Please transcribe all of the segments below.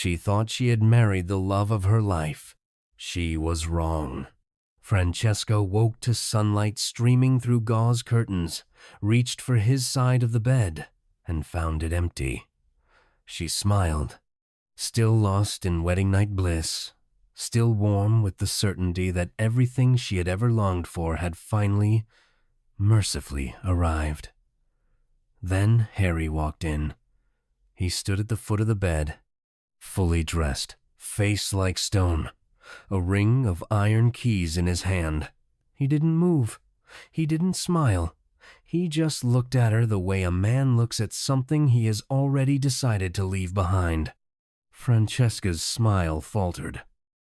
She thought she had married the love of her life. She was wrong. Francesca woke to sunlight streaming through gauze curtains, reached for his side of the bed, and found it empty. She smiled, still lost in wedding night bliss, still warm with the certainty that everything she had ever longed for had finally, mercifully arrived. Then Harry walked in. He stood at the foot of the bed, fully dressed, face like stone, a ring of iron keys in his hand. He didn't move. He didn't smile. He just looked at her the way a man looks at something he has already decided to leave behind. Francesca's smile faltered.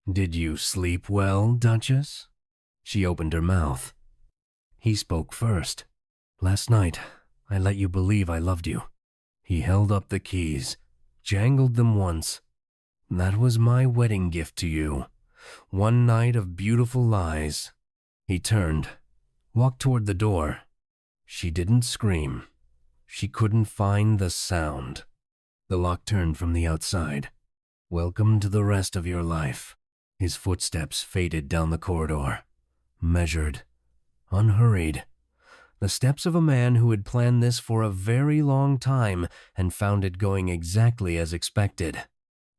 "Did you sleep well, Duchess?" She opened her mouth. He spoke first. "Last night, I let you believe I loved you." He held up the keys, jangled them once. "That was my wedding gift to you. One night of beautiful lies." He turned, walked toward the door. She didn't scream. She couldn't find the sound. The lock turned from the outside. "Welcome to the rest of your life." His footsteps faded down the corridor, measured, unhurried. The steps of a man who had planned this for a very long time and found it going exactly as expected.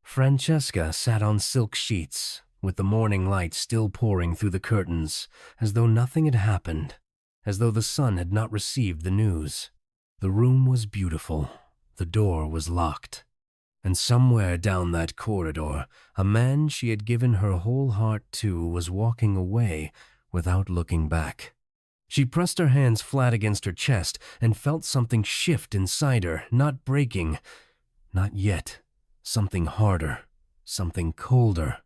Francesca sat on silk sheets, with the morning light still pouring through the curtains, as though nothing had happened, as though the sun had not received the news. The room was beautiful. The door was locked. And somewhere down that corridor, a man she had given her whole heart to was walking away without looking back. She pressed her hands flat against her chest and felt something shift inside her, not breaking. Not yet. Something harder. Something colder.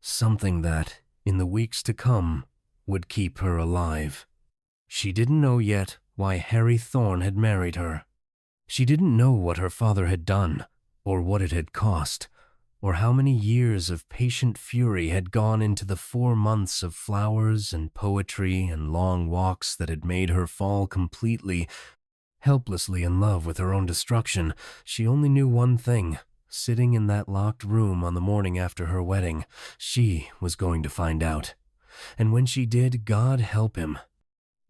Something that, in the weeks to come, would keep her alive. She didn't know yet why Harry Thorne had married her. She didn't know what her father had done, or what it had cost, or how many years of patient fury had gone into the 4 months of flowers and poetry and long walks that had made her fall completely, helplessly in love with her own destruction. She only knew one thing. Sitting in that locked room on the morning after her wedding, she was going to find out. And when she did, God help him.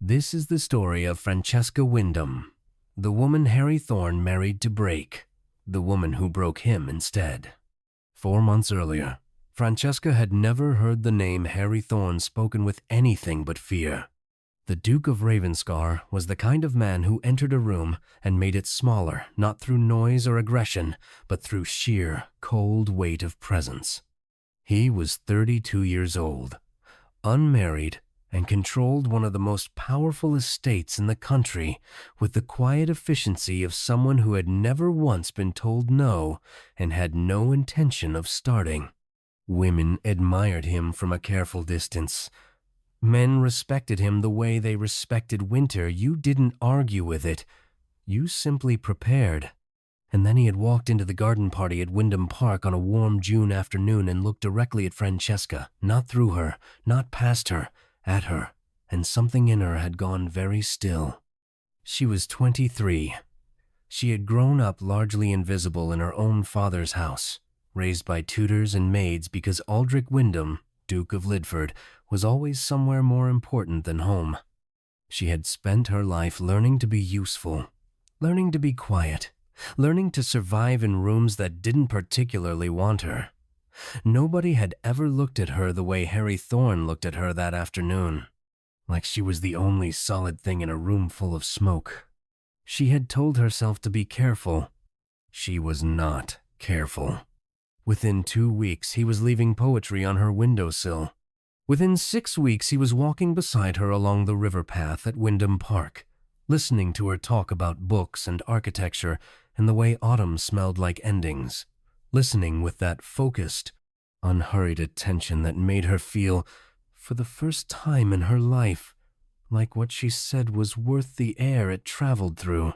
This is the story of Francesca Wyndham, the woman Harry Thorne married to break, the woman who broke him instead. 4 months earlier, Francesca had never heard the name Harry Thorne spoken with anything but fear. The Duke of Ravenscar was the kind of man who entered a room and made it smaller, not through noise or aggression, but through sheer, cold weight of presence. He was 32 years old, unmarried, and controlled one of the most powerful estates in the country with the quiet efficiency of someone who had never once been told no and had no intention of starting. Women admired him from a careful distance. Men respected him the way they respected winter. You didn't argue with it. You simply prepared. And then he had walked into the garden party at Wyndham Park on a warm June afternoon and looked directly at Francesca, not through her, not past her, at her, and something in her had gone very still. She was 23. She had grown up largely invisible in her own father's house, raised by tutors and maids because Aldrich Wyndham, Duke of Lidford, was always somewhere more important than home. She had spent her life learning to be useful, learning to be quiet, learning to survive in rooms that didn't particularly want her. Nobody had ever looked at her the way Harry Thorne looked at her that afternoon, like she was the only solid thing in a room full of smoke. She had told herself to be careful. She was not careful. Within 2 weeks, he was leaving poetry on her windowsill. Within 6 weeks, he was walking beside her along the river path at Wyndham Park, listening to her talk about books and architecture and the way autumn smelled like endings, listening with that focused, unhurried attention that made her feel, for the first time in her life, like what she said was worth the air it traveled through.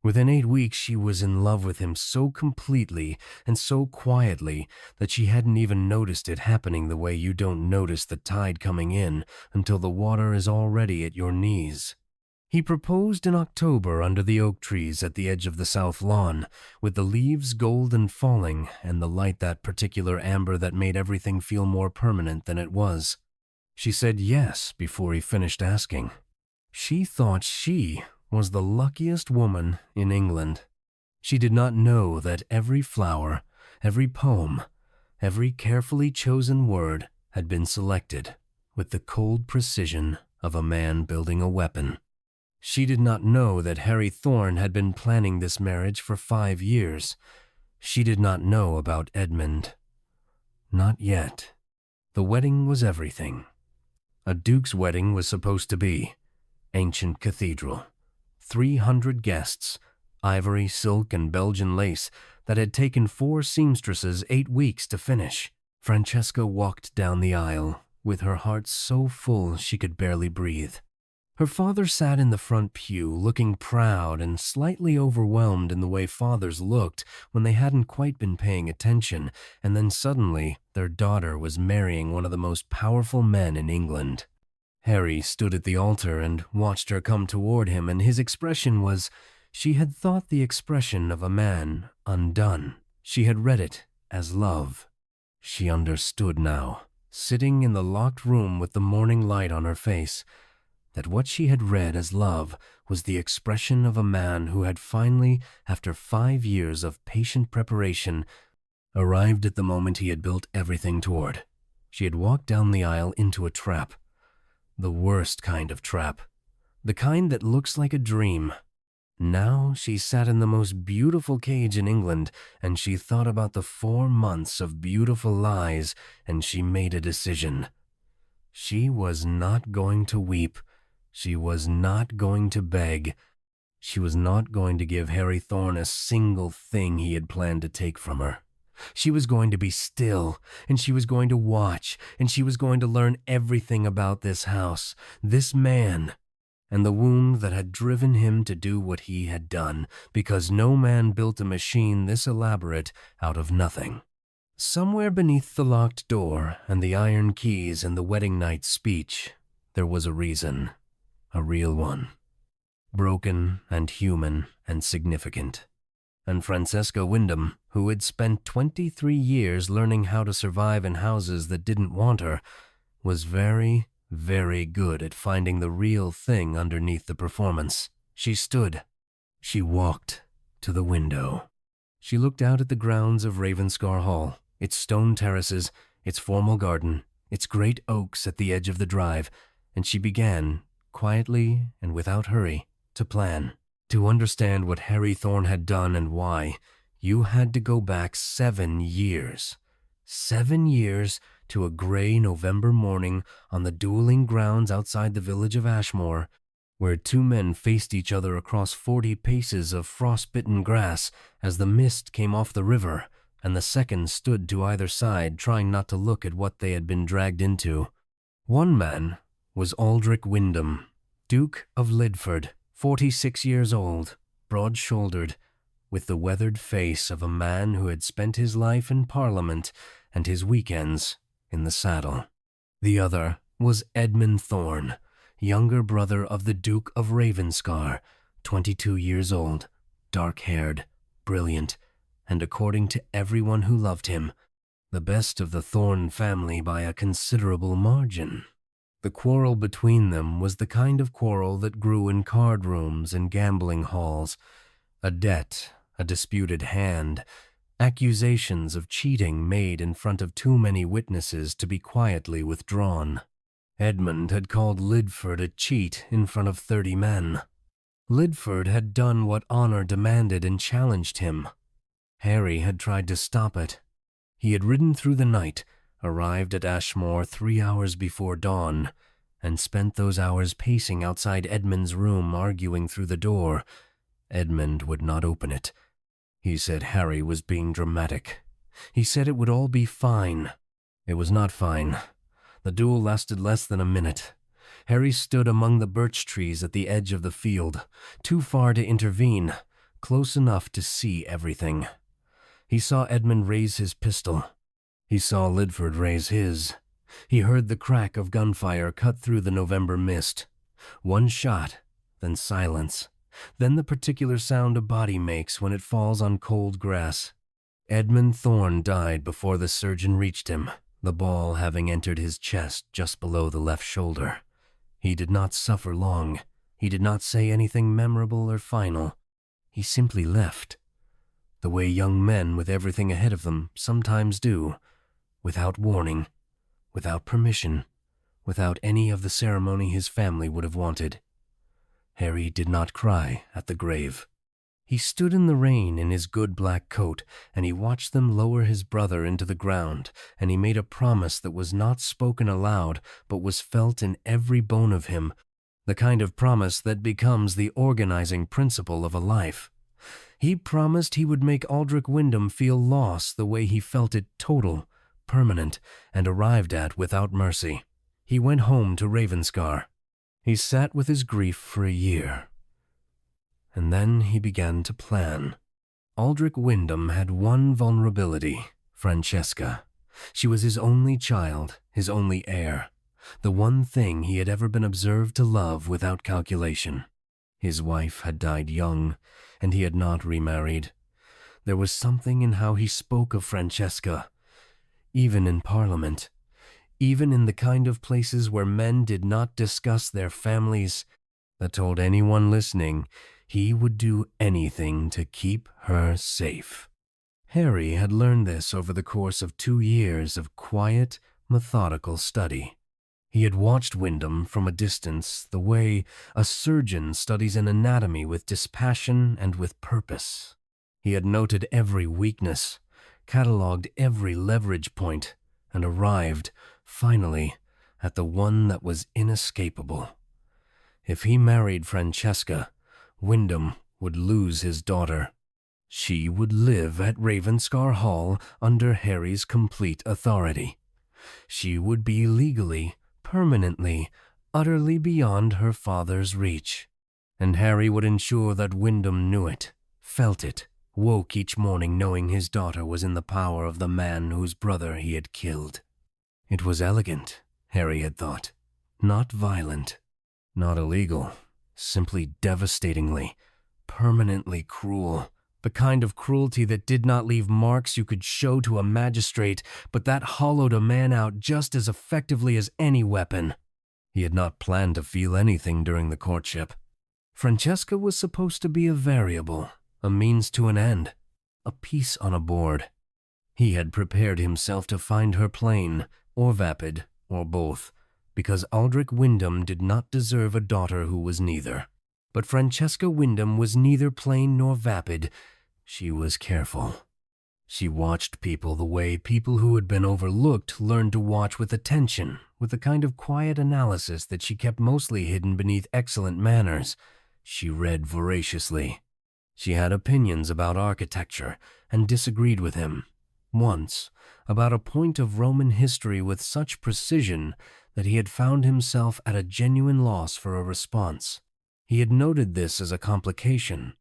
Within 8 weeks, she was in love with him so completely and so quietly that she hadn't even noticed it happening the way you don't notice the tide coming in until the water is already at your knees. He proposed in October under the oak trees at the edge of the south lawn, with the leaves golden falling and the light that particular amber that made everything feel more permanent than it was. She said yes before he finished asking. She thought she was the luckiest woman in England. She did not know that every flower, every poem, every carefully chosen word had been selected with the cold precision of a man building a weapon. She did not know that Harry Thorne had been planning this marriage for 5 years. She did not know about Edmund. Not yet. The wedding was everything. A duke's wedding was supposed to be. Ancient cathedral. 300 guests. Ivory, silk, and Belgian lace that had taken 4 seamstresses 8 weeks to finish. Francesca walked down the aisle, with her heart so full she could barely breathe. Her father sat in the front pew, looking proud and slightly overwhelmed in the way fathers looked when they hadn't quite been paying attention, and then suddenly their daughter was marrying one of the most powerful men in England. Harry stood at the altar and watched her come toward him, and his expression was, she had thought the expression of a man undone. She had read it as love. She understood now, sitting in the locked room with the morning light on her face, that what she had read as love was the expression of a man who had finally, after 5 years of patient preparation, arrived at the moment he had built everything toward. She had walked down the aisle into a trap. The worst kind of trap. The kind that looks like a dream. Now she sat in the most beautiful cage in England, and she thought about the 4 months of beautiful lies, and she made a decision. She was not going to weep. She was not going to beg. She was not going to give Harry Thorne a single thing he had planned to take from her. She was going to be still, and she was going to watch, and she was going to learn everything about this house, this man, and the wound that had driven him to do what he had done, because no man built a machine this elaborate out of nothing. Somewhere beneath the locked door and the iron keys and the wedding night speech, there was a reason. A real one. Broken and human and significant. And Francesca Wyndham, who had spent 23 years learning how to survive in houses that didn't want her, was very, very good at finding the real thing underneath the performance. She stood. She walked to the window. She looked out at the grounds of Ravenscar Hall, its stone terraces, its formal garden, its great oaks at the edge of the drive, and she began, quietly and without hurry, to plan. To understand what Harry Thorne had done and why, you had to go back 7 years. 7 years to a gray November morning on the dueling grounds outside the village of Ashmore, where 2 men faced each other across 40 paces of frost-bitten grass as the mist came off the river, and the second stood to either side trying not to look at what they had been dragged into. One man was Aldrich Wyndham, Duke of Lidford, 46 years old, broad-shouldered, with the weathered face of a man who had spent his life in Parliament and his weekends in the saddle. The other was Edmund Thorne, younger brother of the Duke of Ravenscar, 22 years old, dark-haired, brilliant, and according to everyone who loved him, the best of the Thorne family by a considerable margin. The quarrel between them was the kind of quarrel that grew in card rooms and gambling halls. A debt, a disputed hand, accusations of cheating made in front of too many witnesses to be quietly withdrawn. Edmund had called Lidford a cheat in front of 30 men. Lidford had done what honor demanded and challenged him. Harry had tried to stop it. He had ridden through the night, arrived at Ashmore 3 hours before dawn, and spent those hours pacing outside Edmund's room arguing through the door. Edmund would not open it. He said Harry was being dramatic. He said it would all be fine. It was not fine. The duel lasted less than a minute. Harry stood among the birch trees at the edge of the field, too far to intervene, close enough to see everything. He saw Edmund raise his pistol. He saw Lidford raise his. He heard the crack of gunfire cut through the November mist. One shot, then silence, then the particular sound a body makes when it falls on cold grass. Edmund Thorne died before the surgeon reached him, the ball having entered his chest just below the left shoulder. He did not suffer long. He did not say anything memorable or final. He simply left, the way young men with everything ahead of them sometimes do, without warning, without permission, without any of the ceremony his family would have wanted. Harry did not cry at the grave. He stood in the rain in his good black coat, and he watched them lower his brother into the ground, and he made a promise that was not spoken aloud, but was felt in every bone of him, the kind of promise that becomes the organizing principle of a life. He promised he would make Aldrich Wyndham feel loss the way he felt it total, permanent, and arrived at without mercy. He went home to Ravenscar. He sat with his grief for a year. And then he began to plan. Aldrich Wyndham had one vulnerability, Francesca. She was his only child, his only heir, the one thing he had ever been observed to love without calculation. His wife had died young, and he had not remarried. There was something in how he spoke of Francesca, even in Parliament, even in the kind of places where men did not discuss their families, that told anyone listening he would do anything to keep her safe. Harry had learned this over the course of 2 years of quiet, methodical study. He had watched Wyndham from a distance the way a surgeon studies an anatomy with dispassion and with purpose. He had noted every weakness, catalogued every leverage point, and arrived, finally, at the one that was inescapable. If he married Francesca, Wyndham would lose his daughter. She would live at Ravenscar Hall under Harry's complete authority. She would be legally, permanently, utterly beyond her father's reach. And Harry would ensure that Wyndham knew it, felt it, woke each morning knowing his daughter was in the power of the man whose brother he had killed. It was elegant, Harry had thought, not violent, not illegal, simply devastatingly, permanently cruel, the kind of cruelty that did not leave marks you could show to a magistrate, but that hollowed a man out just as effectively as any weapon. He had not planned to feel anything during the courtship. Francesca was supposed to be a variable, a means to an end, a piece on a board. He had prepared himself to find her plain, or vapid, or both, because Aldrich Wyndham did not deserve a daughter who was neither. But Francesca Wyndham was neither plain nor vapid. She was careful. She watched people the way people who had been overlooked learned to watch with attention, with the kind of quiet analysis that she kept mostly hidden beneath excellent manners. She read voraciously. She had opinions about architecture and disagreed with him, once, about a point of Roman history with such precision that he had found himself at a genuine loss for a response. He had noted this as a complication.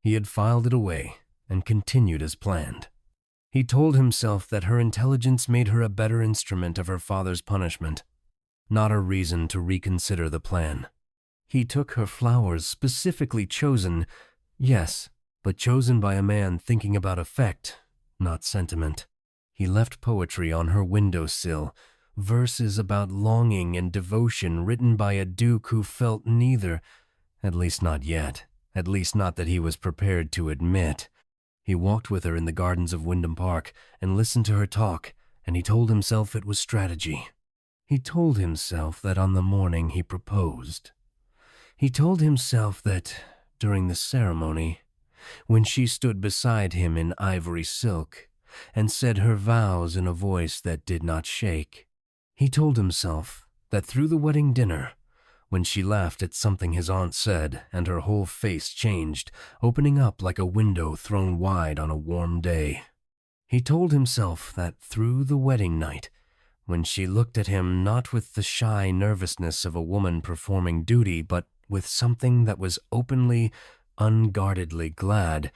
He had filed it away and continued as planned. He told himself that her intelligence made her a better instrument of her father's punishment, not a reason to reconsider the plan. He took her flowers specifically chosen, yes, but chosen by a man thinking about effect, not sentiment. He left poetry on her windowsill, verses about longing and devotion written by a duke who felt neither, at least not yet, at least not that he was prepared to admit. He walked with her in the gardens of Wyndham Park and listened to her talk, and he told himself it was strategy. He told himself that on the morning he proposed. He told himself that, during the ceremony, when she stood beside him in ivory silk and said her vows in a voice that did not shake, he told himself that through the wedding dinner, when she laughed at something his aunt said and her whole face changed, opening up like a window thrown wide on a warm day, he told himself that through the wedding night, when she looked at him not with the shy nervousness of a woman performing duty, but with something that was openly, unguardedly glad,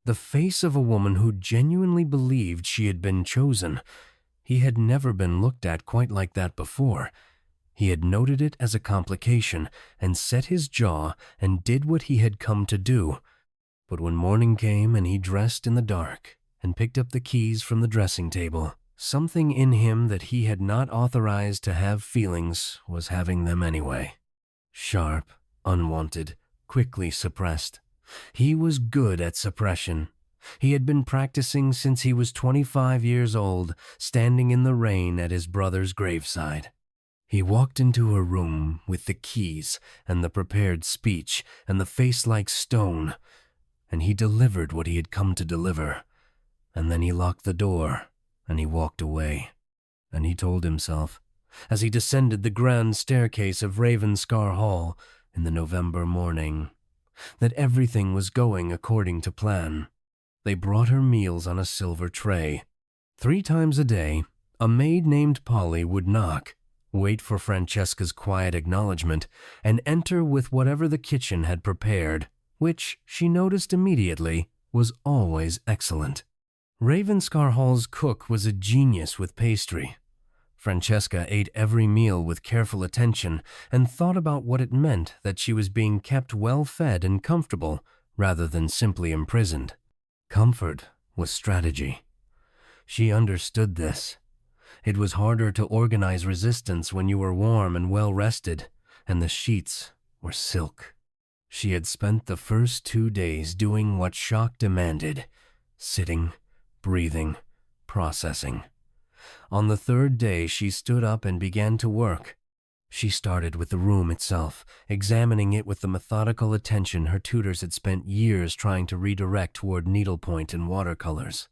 the face of a woman who genuinely believed she had been chosen. He had never been looked at quite like that before. He had noted it as a complication and set his jaw and did what he had come to do. But when morning came and he dressed in the dark and picked up the keys from the dressing table, something in him that he had not authorized to have feelings was having them anyway. Sharp, unwanted, quickly suppressed. He was good at suppression. He had been practicing since he was 25 years old, standing in the rain at his brother's graveside. He walked into a room with the keys and the prepared speech and the face like stone, and he delivered what he had come to deliver. And then he locked the door, and he walked away. And he told himself, as he descended the grand staircase of Ravenscar Hall in the November morning, that everything was going according to plan. They brought her meals on a silver tray. 3 times a day, a maid named Polly would knock, wait for Francesca's quiet acknowledgement, and enter with whatever the kitchen had prepared, which, she noticed immediately, was always excellent. Ravenscar Hall's cook was a genius with pastry. Francesca ate every meal with careful attention and thought about what it meant that she was being kept well-fed and comfortable rather than simply imprisoned. Comfort was strategy. She understood this. It was harder to organize resistance when you were warm and well-rested, and the sheets were silk. She had spent the first 2 days doing what shock demanded, sitting, breathing, processing. On the 3rd day, she stood up and began to work. She started with the room itself, examining it with the methodical attention her tutors had spent years trying to redirect toward needlepoint and watercolors.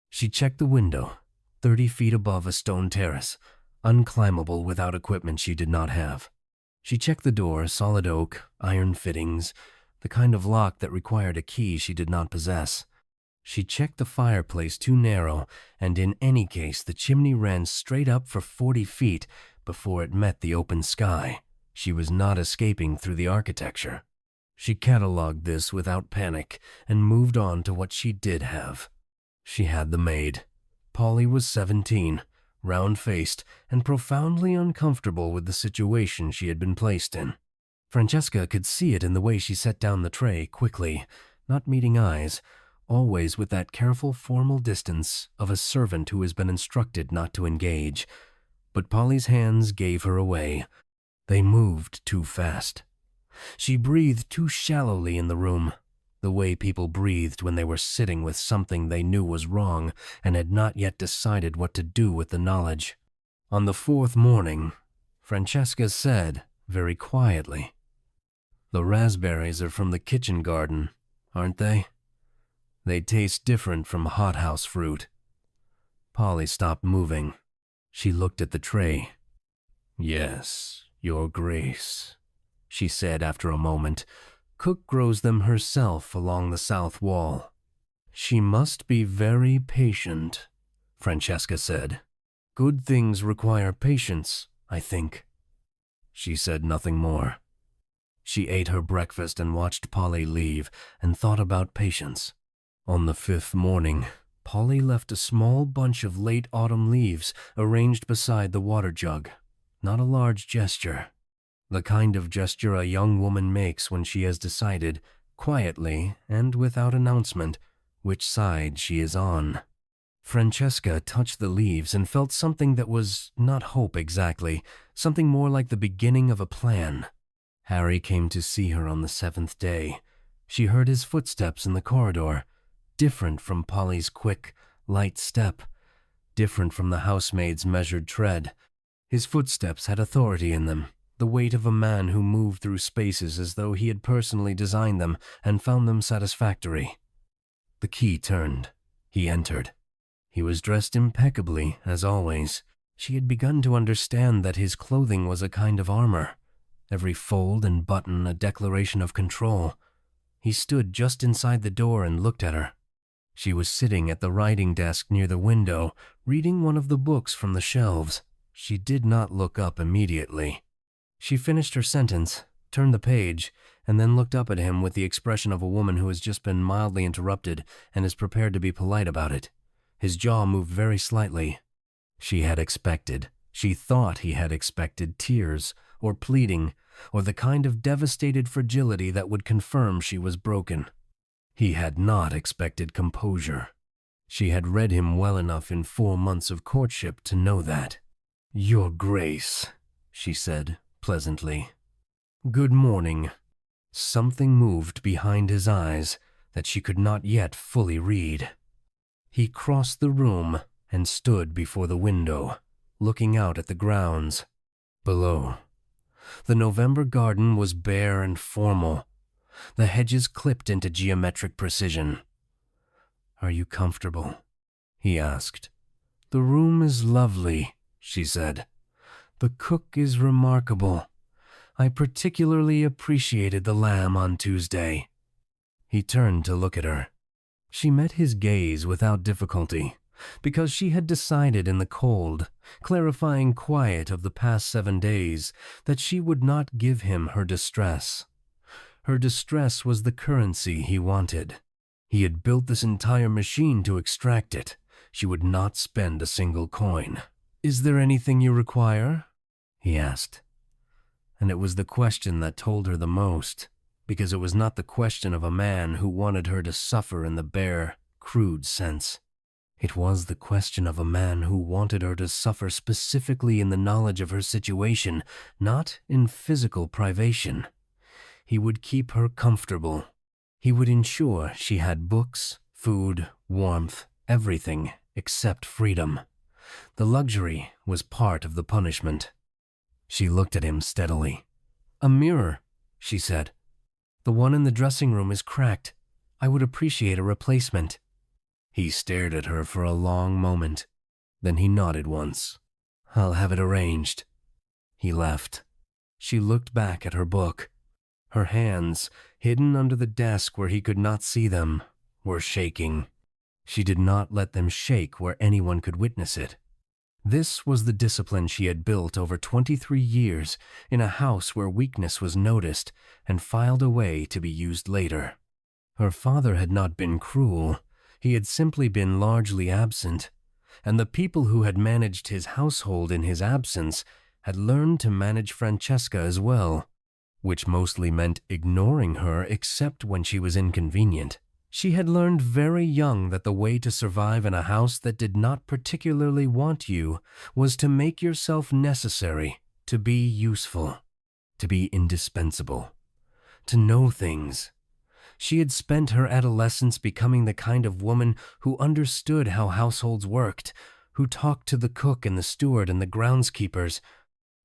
She checked the window, 30 feet above a stone terrace, unclimbable without equipment she did not have. She checked the door, solid oak, iron fittings, the kind of lock that required a key she did not possess. She checked the fireplace too narrow, and in any case the chimney ran straight up for 40 feet before it met the open sky. She was not escaping through the architecture. She catalogued this without panic and moved on to what she did have. She had the maid. Polly was 17, round-faced, and profoundly uncomfortable with the situation she had been placed in. Francesca could see it in the way she set down the tray quickly, not meeting eyes, always with that careful formal distance of a servant who has been instructed not to engage. But Polly's hands gave her away. They moved too fast. She breathed too shallowly in the room, the way people breathed when they were sitting with something they knew was wrong and had not yet decided what to do with the knowledge. On the 4th morning, Francesca said, very quietly, "The raspberries are from the kitchen garden, aren't they? They taste different from hothouse fruit." Polly stopped moving. She looked at the tray. "Yes, Your Grace," she said after a moment. "Cook grows them herself along the south wall." "She must be very patient," Francesca said. "Good things require patience, I think." She said nothing more. She ate her breakfast and watched Polly leave and thought about patience. On the 5th morning, Polly left a small bunch of late autumn leaves arranged beside the water jug. Not a large gesture. The kind of gesture a young woman makes when she has decided, quietly and without announcement, which side she is on. Francesca touched the leaves and felt something that was not hope exactly, something more like the beginning of a plan. Harry came to see her on the 7th day. She heard his footsteps in the corridor, different from Polly's quick, light step, different from the housemaid's measured tread. His footsteps had authority in them, the weight of a man who moved through spaces as though he had personally designed them and found them satisfactory. The key turned. He entered. He was dressed impeccably, as always. She had begun to understand that his clothing was a kind of armor, every fold and button a declaration of control. He stood just inside the door and looked at her. She was sitting at the writing desk near the window, reading one of the books from the shelves. She did not look up immediately. She finished her sentence, turned the page, and then looked up at him with the expression of a woman who has just been mildly interrupted and is prepared to be polite about it. His jaw moved very slightly. She had expected, She thought he had expected tears, or pleading, or the kind of devastated fragility that would confirm she was broken. He had not expected composure. She had read him well enough in 4 months of courtship to know that. "Your Grace," she said pleasantly. "Good morning." Something moved behind his eyes that she could not yet fully read. He crossed the room and stood before the window, looking out at the grounds below. The November garden was bare and formal, the hedges clipped into geometric precision. "Are you comfortable?" he asked. "The room is lovely," she said. "The cook is remarkable. I particularly appreciated the lamb on Tuesday." He turned to look at her. She met his gaze without difficulty, because she had decided in the cold, clarifying quiet of the past 7 days that she would not give him her distress. Her distress was the currency he wanted. He had built this entire machine to extract it. She would not spend a single coin. "Is there anything you require?" he asked. And it was the question that told her the most, because it was not the question of a man who wanted her to suffer in the bare, crude sense. It was the question of a man who wanted her to suffer specifically in the knowledge of her situation, not in physical privation. He would keep her comfortable. He would ensure she had books, food, warmth, everything except freedom. The luxury was part of the punishment. She looked at him steadily. "A mirror," she said. "The one in the dressing room is cracked. I would appreciate a replacement." He stared at her for a long moment. Then he nodded once. "I'll have it arranged." He left. She looked back at her book. Her hands, hidden under the desk where he could not see them, were shaking. She did not let them shake where anyone could witness it. This was the discipline she had built over 23 years in a house where weakness was noticed and filed away to be used later. Her father had not been cruel. He had simply been largely absent, and the people who had managed his household in his absence had learned to manage Francesca as well, which mostly meant ignoring her except when she was inconvenient. She had learned very young that the way to survive in a house that did not particularly want you was to make yourself necessary, to be useful, to be indispensable, to know things. She had spent her adolescence becoming the kind of woman who understood how households worked, who talked to the cook and the steward and the groundskeepers,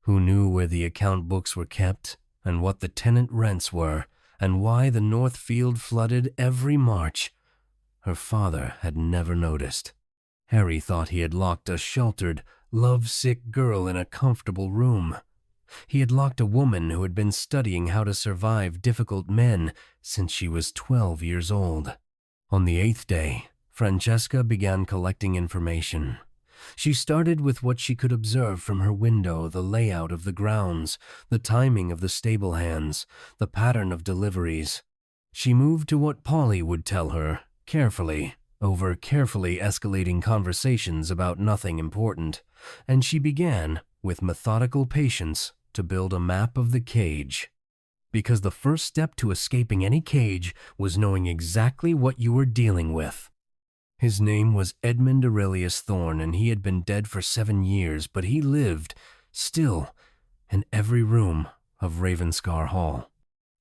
who knew where the account books were kept and what the tenant rents were, and why the North Field flooded every March. Her father had never noticed. Harry thought he had locked a sheltered, love-sick girl in a comfortable room. He had locked a woman who had been studying how to survive difficult men since she was 12 years old. On the 8th day, Francesca began collecting information. She started with what she could observe from her window: the layout of the grounds, the timing of the stable hands, the pattern of deliveries. She moved to what Polly would tell her, carefully, over carefully escalating conversations about nothing important, and she began, with methodical patience, to build a map of the cage. Because the first step to escaping any cage was knowing exactly what you were dealing with. His name was Edmund Aurelius Thorne, and he had been dead for 7 years, but he lived, still, in every room of Ravenscar Hall.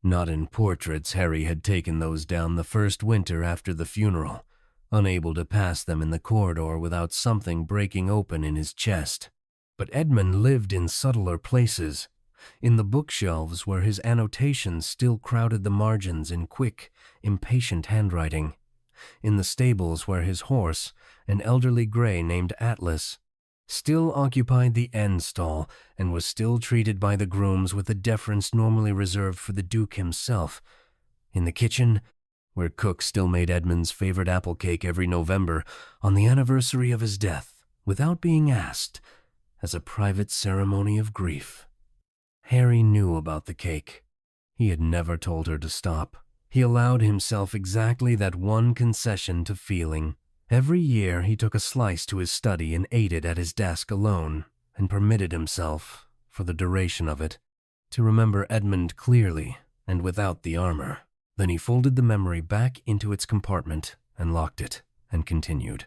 Not in portraits. Harry had taken those down the first winter after the funeral, unable to pass them in the corridor without something breaking open in his chest. But Edmund lived in subtler places, in the bookshelves where his annotations still crowded the margins in quick, impatient handwriting, in the stables where his horse, an elderly gray named Atlas, still occupied the end stall and was still treated by the grooms with the deference normally reserved for the Duke himself, in the kitchen, where cook still made Edmund's favorite apple cake every November on the anniversary of his death, without being asked, as a private ceremony of grief. Harry knew about the cake. He had never told her to stop. He allowed himself exactly that one concession to feeling. Every year he took a slice to his study and ate it at his desk alone, and permitted himself, for the duration of it, to remember Edmund clearly and without the armor. Then he folded the memory back into its compartment and locked it, and continued.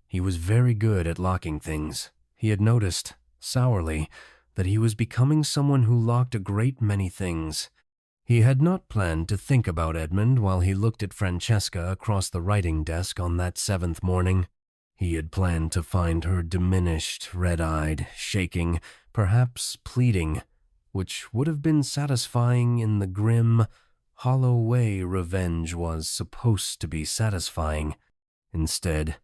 He was very good at locking things. He had noticed, sourly, that he was becoming someone who locked a great many things. He had not planned to think about Edmund while he looked at Francesca across the writing desk on that 7th morning. He had planned to find her diminished, red-eyed, shaking, perhaps pleading, which would have been satisfying in the grim, hollow way revenge was supposed to be satisfying. Instead,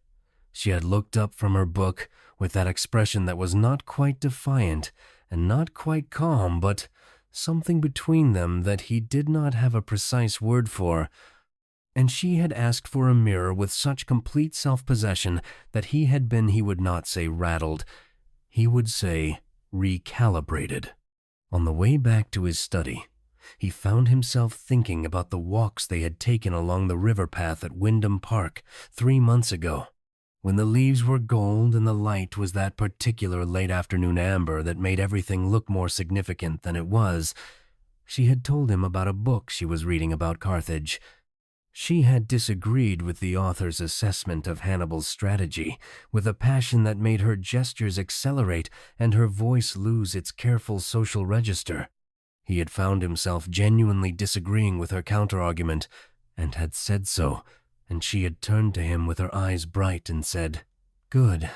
she had looked up from her book with that expression that was not quite defiant and not quite calm, but something between them that he did not have a precise word for, and she had asked for a mirror with such complete self-possession that he had been, he would not say rattled, he would say recalibrated. On the way back to his study, he found himself thinking about the walks they had taken along the river path at Wyndham Park 3 months ago, when the leaves were gold and the light was that particular late afternoon amber that made everything look more significant than it was. She had told him about a book she was reading about Carthage. She had disagreed with the author's assessment of Hannibal's strategy, with a passion that made her gestures accelerate and her voice lose its careful social register. He had found himself genuinely disagreeing with her counterargument, and had said so, and she had turned to him with her eyes bright and said, "Good.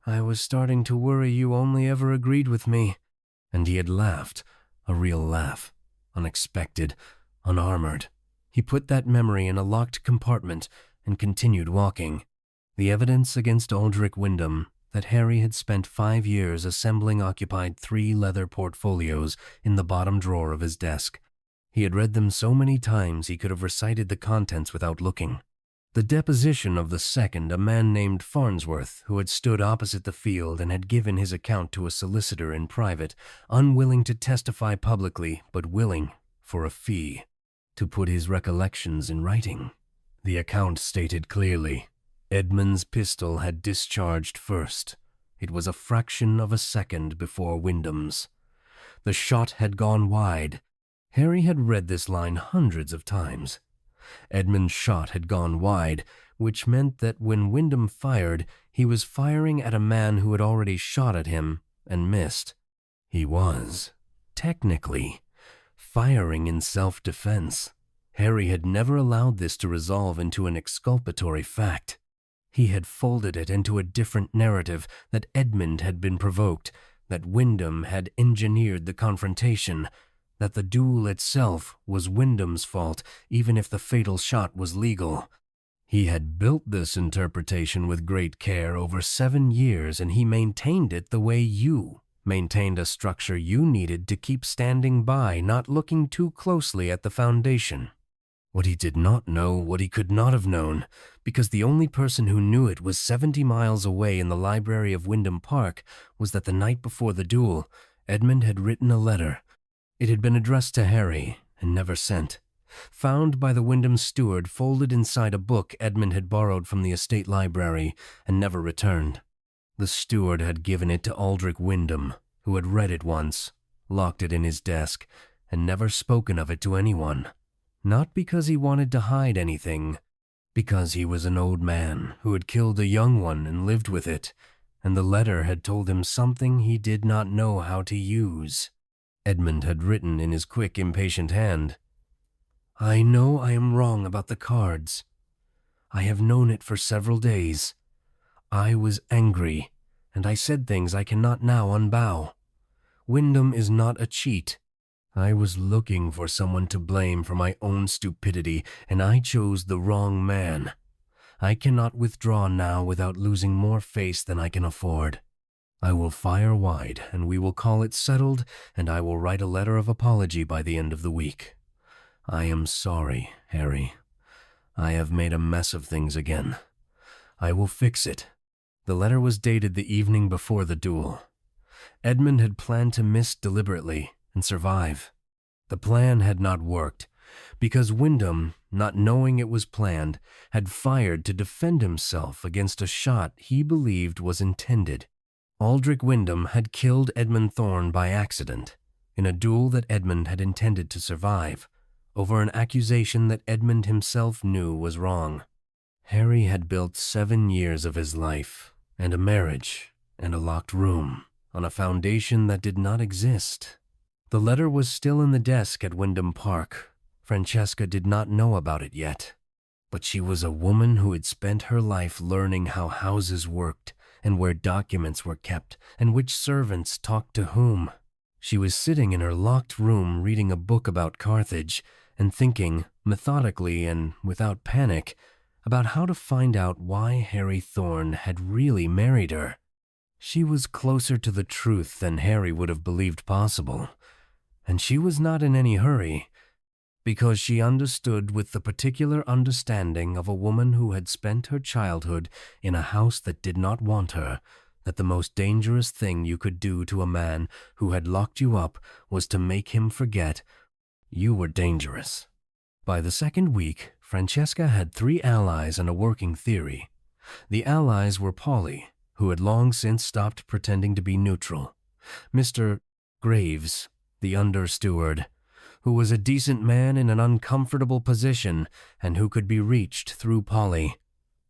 I was starting to worry you only ever agreed with me." And he had laughed, a real laugh, unexpected, unarmored. He put that memory in a locked compartment and continued walking. The evidence against Aldrich Wyndham that Harry had spent 5 years assembling occupied 3 leather portfolios in the bottom drawer of his desk. He had read them so many times he could have recited the contents without looking. The deposition of the second, a man named Farnsworth, who had stood opposite the field and had given his account to a solicitor in private, unwilling to testify publicly, but willing, for a fee, to put his recollections in writing. The account stated clearly, Edmund's pistol had discharged first. It was a fraction of a second before Wyndham's. The shot had gone wide. Harry had read this line hundreds of times. Edmund's shot had gone wide, which meant that when Wyndham fired, he was firing at a man who had already shot at him and missed. He was, technically, firing in self-defense. Harry had never allowed this to resolve into an exculpatory fact. He had folded it into a different narrative that Edmund had been provoked, that Wyndham had engineered the confrontation, that the duel itself was Wyndham's fault, even if the fatal shot was legal. He had built this interpretation with great care over 7 years, and he maintained it the way you maintained a structure you needed to keep standing by, not looking too closely at the foundation. What he did not know, what he could not have known, because the only person who knew it was 70 miles away in the library of Wyndham Park, was that the night before the duel, Edmund had written a letter. It had been addressed to Harry and never sent. Found by the Wyndham steward folded inside a book Edmund had borrowed from the estate library and never returned. The steward had given it to Aldrich Wyndham, who had read it once, locked it in his desk, and never spoken of it to anyone. Not because he wanted to hide anything, because he was an old man who had killed a young one and lived with it, and the letter had told him something he did not know how to use. Edmund had written in his quick, impatient hand, "I know I am wrong about the cards. I have known it for several days. I was angry, and I said things I cannot now unbow. Wyndham is not a cheat. I was looking for someone to blame for my own stupidity, and I chose the wrong man. I cannot withdraw now without losing more face than I can afford. I will fire wide, and we will call it settled, and I will write a letter of apology by the end of the week. I am sorry, Harry. I have made a mess of things again. I will fix it." The letter was dated the evening before the duel. Edmund had planned to miss deliberately and survive. The plan had not worked, because Wyndham, not knowing it was planned, had fired to defend himself against a shot he believed was intended. Aldrich Wyndham had killed Edmund Thorne by accident in a duel that Edmund had intended to survive, over an accusation that Edmund himself knew was wrong. Harry had built 7 years of his life, and a marriage, and a locked room, on a foundation that did not exist. The letter was still in the desk at Wyndham Park. Francesca did not know about it yet, but she was a woman who had spent her life learning how houses worked, and where documents were kept, and which servants talked to whom. She was sitting in her locked room reading a book about Carthage, and thinking, methodically and without panic, about how to find out why Harry Thorne had really married her. She was closer to the truth than Harry would have believed possible, and she was not in any hurry, because she understood with the particular understanding of a woman who had spent her childhood in a house that did not want her, that the most dangerous thing you could do to a man who had locked you up was to make him forget you were dangerous. By the second week, Francesca had 3 allies and a working theory. The allies were Polly, who had long since stopped pretending to be neutral, Mr. Graves, the under-steward, who was a decent man in an uncomfortable position and who could be reached through Polly,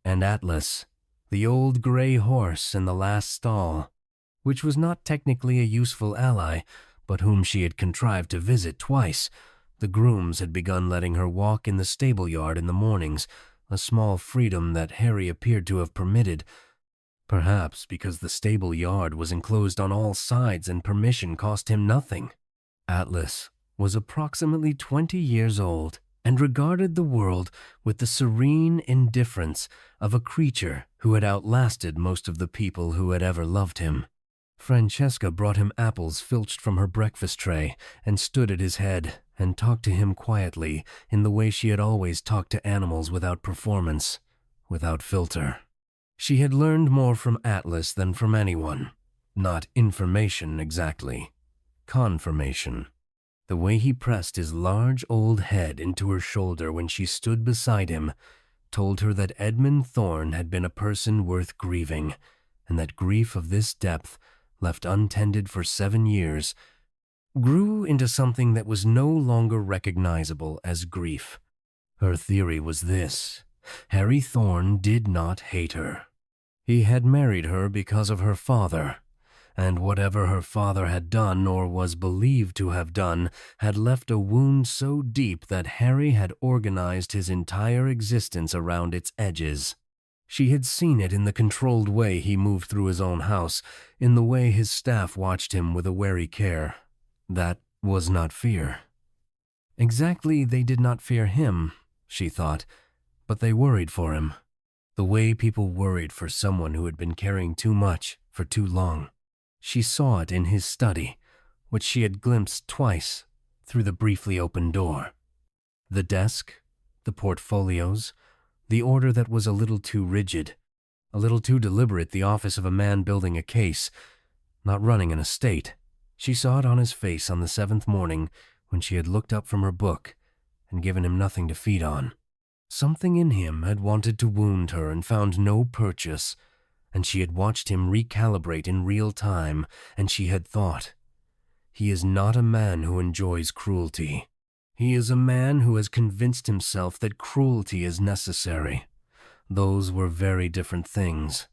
and Atlas, the old gray horse in the last stall, which was not technically a useful ally, but whom she had contrived to visit twice. The grooms had begun letting her walk in the stable yard in the mornings, a small freedom that Harry appeared to have permitted, perhaps because the stable yard was enclosed on all sides and permission cost him nothing. Atlas was approximately 20 years old and regarded the world with the serene indifference of a creature who had outlasted most of the people who had ever loved him. Francesca brought him apples filched from her breakfast tray and stood at his head and talked to him quietly in the way she had always talked to animals without performance, without filter. She had learned more from Atlas than from anyone. Not information exactly, confirmation. The way he pressed his large old head into her shoulder when she stood beside him told her that Edmund Thorne had been a person worth grieving, and that grief of this depth, left untended for 7 years, grew into something that was no longer recognizable as grief. Her theory was this: Harry Thorne did not hate her. He had married her because of her father, and whatever her father had done or was believed to have done had left a wound so deep that Harry had organized his entire existence around its edges. She had seen it in the controlled way he moved through his own house, in the way his staff watched him with a wary care. That was not fear. Exactly, they did not fear him, she thought, but they worried for him. The way people worried for someone who had been carrying too much for too long. She saw it in his study, which she had glimpsed twice through the briefly opened door. The desk, the portfolios, the order that was a little too rigid, a little too deliberate, the office of a man building a case, not running an estate. She saw it on his face on the 7th morning when she had looked up from her book and given him nothing to feed on. Something in him had wanted to wound her and found no purchase, and she had watched him recalibrate in real time, and she had thought, he is not a man who enjoys cruelty. He is a man who has convinced himself that cruelty is necessary. Those were very different things.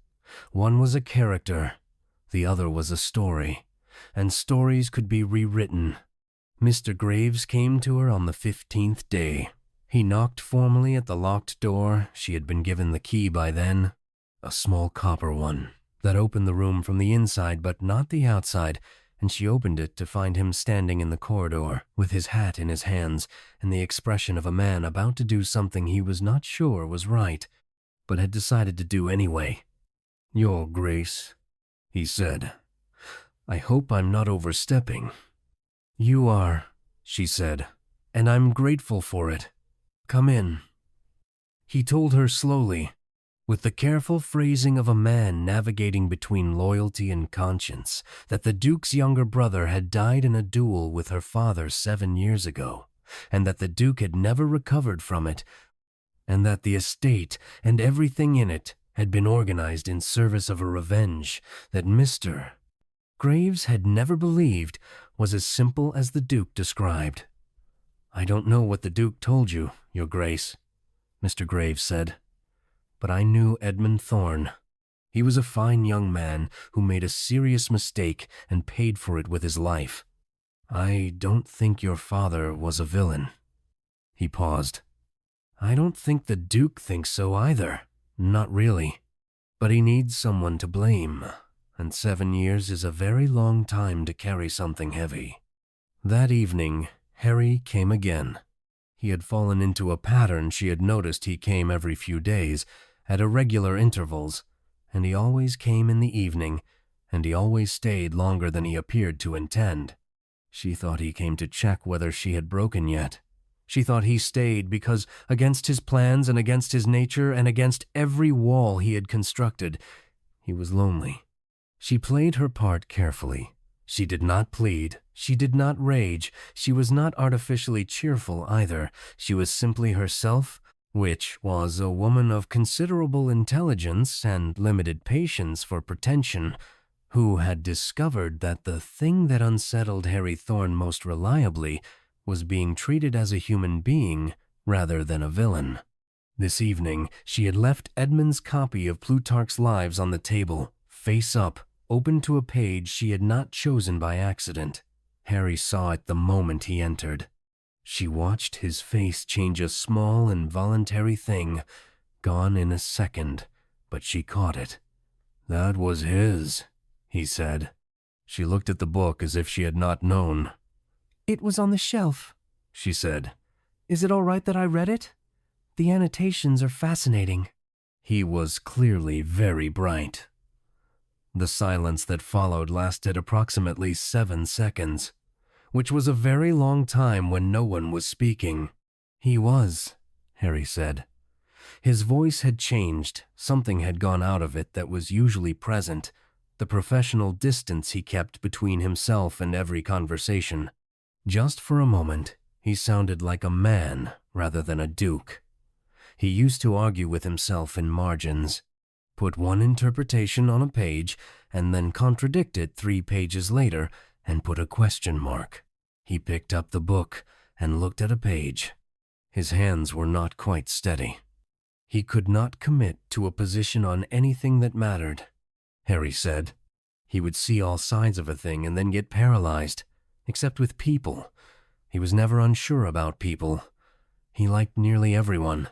One was a character, the other was a story, and stories could be rewritten. Mr. Graves came to her on the 15th day. He knocked formally at the locked door. She had been given the key by then. A small copper one that opened the room from the inside but not the outside, and she opened it to find him standing in the corridor with his hat in his hands and the expression of a man about to do something he was not sure was right, but had decided to do anyway. "Your Grace," he said, "I hope I'm not overstepping." "You are," she said, "and I'm grateful for it. Come in." He told her slowly, with the careful phrasing of a man navigating between loyalty and conscience, that the Duke's younger brother had died in a duel with her father 7 years ago, and that the Duke had never recovered from it, and that the estate and everything in it had been organized in service of a revenge that Mr. Graves had never believed was as simple as the Duke described. "I don't know what the Duke told you, Your Grace," Mr. Graves said, "but I knew Edmund Thorne. He was a fine young man who made a serious mistake and paid for it with his life. I don't think your father was a villain." He paused. "I don't think the Duke thinks so either. Not really. But he needs someone to blame, and 7 years is a very long time to carry something heavy." That evening, Harry came again. He had fallen into a pattern she had noticed. He came every few days, at irregular intervals, and he always came in the evening, and he always stayed longer than he appeared to intend. She thought he came to check whether she had broken yet. She thought he stayed because, against his plans and against his nature and against every wall he had constructed, he was lonely. She played her part carefully. She did not plead. She did not rage. She was not artificially cheerful either. She was simply herself, which was a woman of considerable intelligence and limited patience for pretension, who had discovered that the thing that unsettled Harry Thorne most reliably was being treated as a human being rather than a villain. This evening, she had left Edmund's copy of Plutarch's Lives on the table, face up, open to a page she had not chosen by accident. Harry saw it the moment he entered. She watched his face change a small involuntary thing, gone in a second, but she caught it. "That was his," he said. She looked at the book as if she had not known. "It was on the shelf," she said. "Is it all right that I read it? The annotations are fascinating." He was clearly very bright. The silence that followed lasted approximately 7 seconds, which was a very long time when no one was speaking. "He was," Harry said. His voice had changed. Something had gone out of it that was usually present, the professional distance he kept between himself and every conversation. Just for a moment, he sounded like a man rather than a duke. He used to argue with himself in margins, put one interpretation on a page, and then contradict it 3 pages later and put a question mark. He picked up the book and looked at a page. His hands were not quite steady. He could not commit to a position on anything that mattered, Harry said. He would see all sides of a thing and then get paralyzed, except with people. He was never unsure about people. He liked nearly everyone.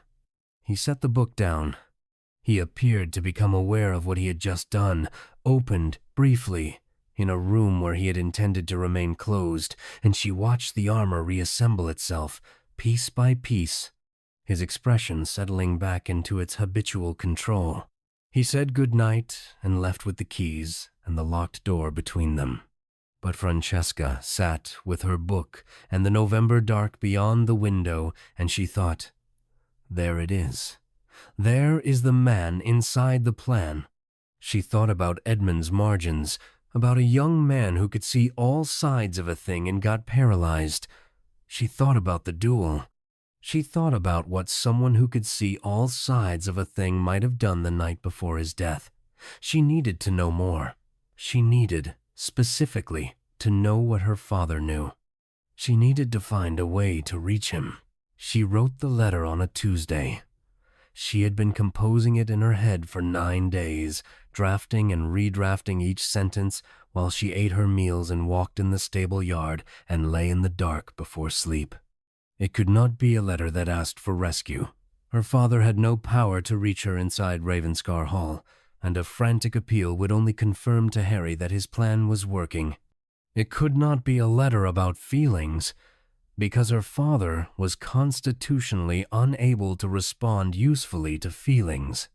He set the book down. He appeared to become aware of what he had just done, opened, briefly, in a room where he had intended to remain closed, and she watched the armor reassemble itself, piece by piece, his expression settling back into its habitual control. He said good night and left with the keys and the locked door between them. But Francesca sat with her book and the November dark beyond the window, and she thought, there it is. There is the man inside the plan. She thought about Edmund's margins, about a young man who could see all sides of a thing and got paralyzed. She thought about the duel. She thought about what someone who could see all sides of a thing might have done the night before his death. She needed to know more. She needed, specifically, to know what her father knew. She needed to find a way to reach him. She wrote the letter on a Tuesday. She had been composing it in her head for 9 days, drafting and redrafting each sentence while she ate her meals and walked in the stable yard and lay in the dark before sleep. It could not be a letter that asked for rescue. Her father had no power to reach her inside Ravenscar Hall, and a frantic appeal would only confirm to Harry that his plan was working. It could not be a letter about feelings, because her father was constitutionally unable to respond usefully to feelings.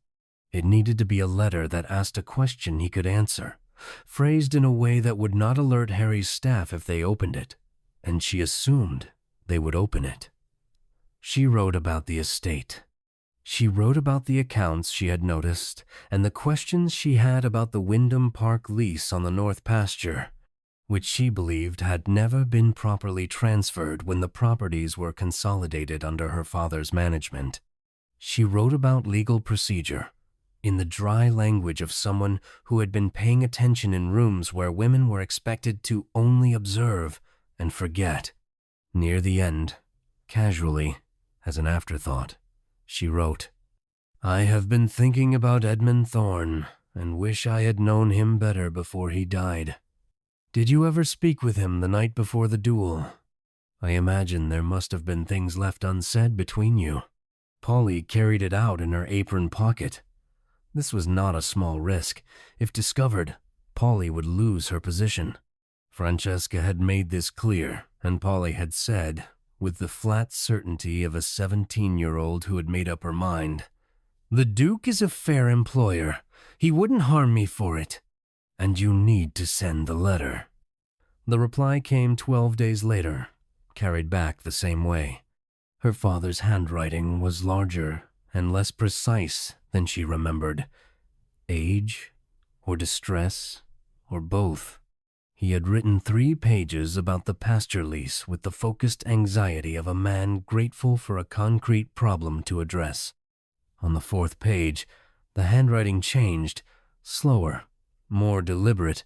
It needed to be a letter that asked a question he could answer, phrased in a way that would not alert Harry's staff if they opened it, and she assumed they would open it. She wrote about the estate. She wrote about the accounts she had noticed and the questions she had about the Wyndham Park lease on the North Pasture, which she believed had never been properly transferred when the properties were consolidated under her father's management. She wrote about legal procedure, in the dry language of someone who had been paying attention in rooms where women were expected to only observe and forget. Near the end, casually, as an afterthought, she wrote, "I have been thinking about Edmund Thorne and wish I had known him better before he died. Did you ever speak with him the night before the duel? I imagine there must have been things left unsaid between you." Polly carried it out in her apron pocket. This was not a small risk. If discovered, Polly would lose her position. Francesca had made this clear, and Polly had said, with the flat certainty of a 17-year-old who had made up her mind, "The Duke is a fair employer. He wouldn't harm me for it. And you need to send the letter." The reply came 12 days later, carried back the same way. Her father's handwriting was larger and less precise than she remembered. Age, or distress, or both. He had written 3 pages about the pasture lease with the focused anxiety of a man grateful for a concrete problem to address. On the 4th page, the handwriting changed, slower, more deliberate,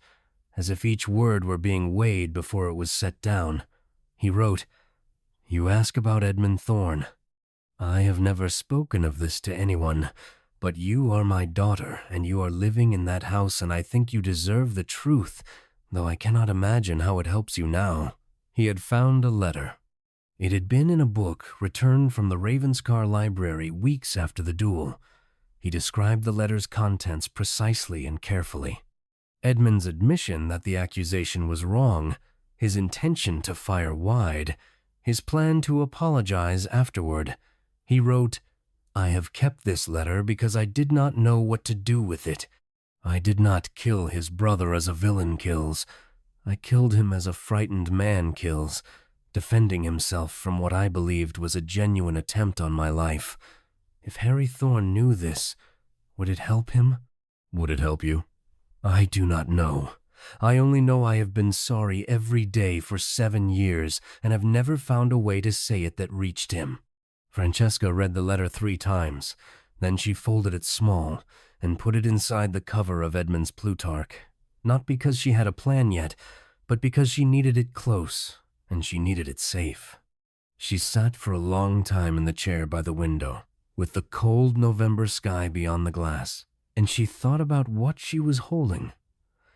as if each word were being weighed before it was set down. He wrote, "You ask about Edmund Thorne. I have never spoken of this to anyone, but you are my daughter, and you are living in that house, and I think you deserve the truth, though I cannot imagine how it helps you now." He had found a letter. It had been in a book returned from the Ravenscar library weeks after the duel. He described the letter's contents precisely and carefully. Edmund's admission that the accusation was wrong, his intention to fire wide, his plan to apologize afterward. He wrote, "I have kept this letter because I did not know what to do with it. I did not kill his brother as a villain kills. I killed him as a frightened man kills, defending himself from what I believed was a genuine attempt on my life. If Harry Thorne knew this, would it help him? Would it help you? I do not know. I only know I have been sorry every day for 7 years and have never found a way to say it that reached him." Francesca read the letter 3 times. Then she folded it small and put it inside the cover of Edmund's Plutarch, not because she had a plan yet, but because she needed it close and she needed it safe. She sat for a long time in the chair by the window, with the cold November sky beyond the glass, and she thought about what she was holding.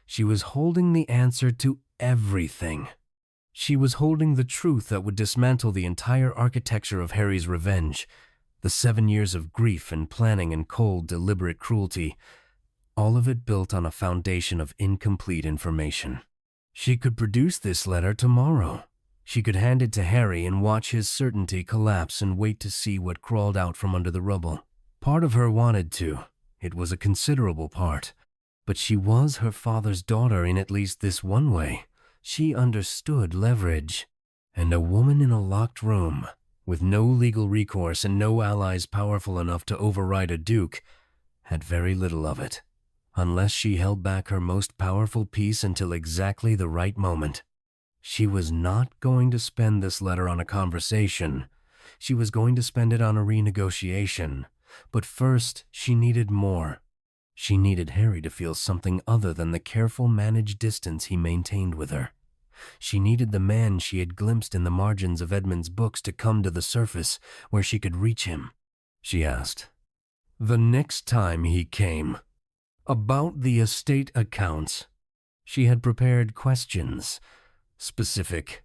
She was holding the answer to everything. She was holding the truth that would dismantle the entire architecture of Harry's revenge, the 7 years of grief and planning and cold, deliberate cruelty, all of it built on a foundation of incomplete information. She could produce this letter tomorrow. She could hand it to Harry and watch his certainty collapse and wait to see what crawled out from under the rubble. Part of her wanted to. It was a considerable part. But she was her father's daughter in at least this one way. She understood leverage. And a woman in a locked room, with no legal recourse and no allies powerful enough to override a duke, had very little of it, unless she held back her most powerful piece until exactly the right moment. She was not going to spend this letter on a conversation. She was going to spend it on a renegotiation. But first, she needed more. She needed Harry to feel something other than the careful, managed distance he maintained with her. She needed the man she had glimpsed in the margins of Edmund's books to come to the surface, where she could reach him. She asked, "The next time he came, about the estate accounts." She had prepared questions, specific,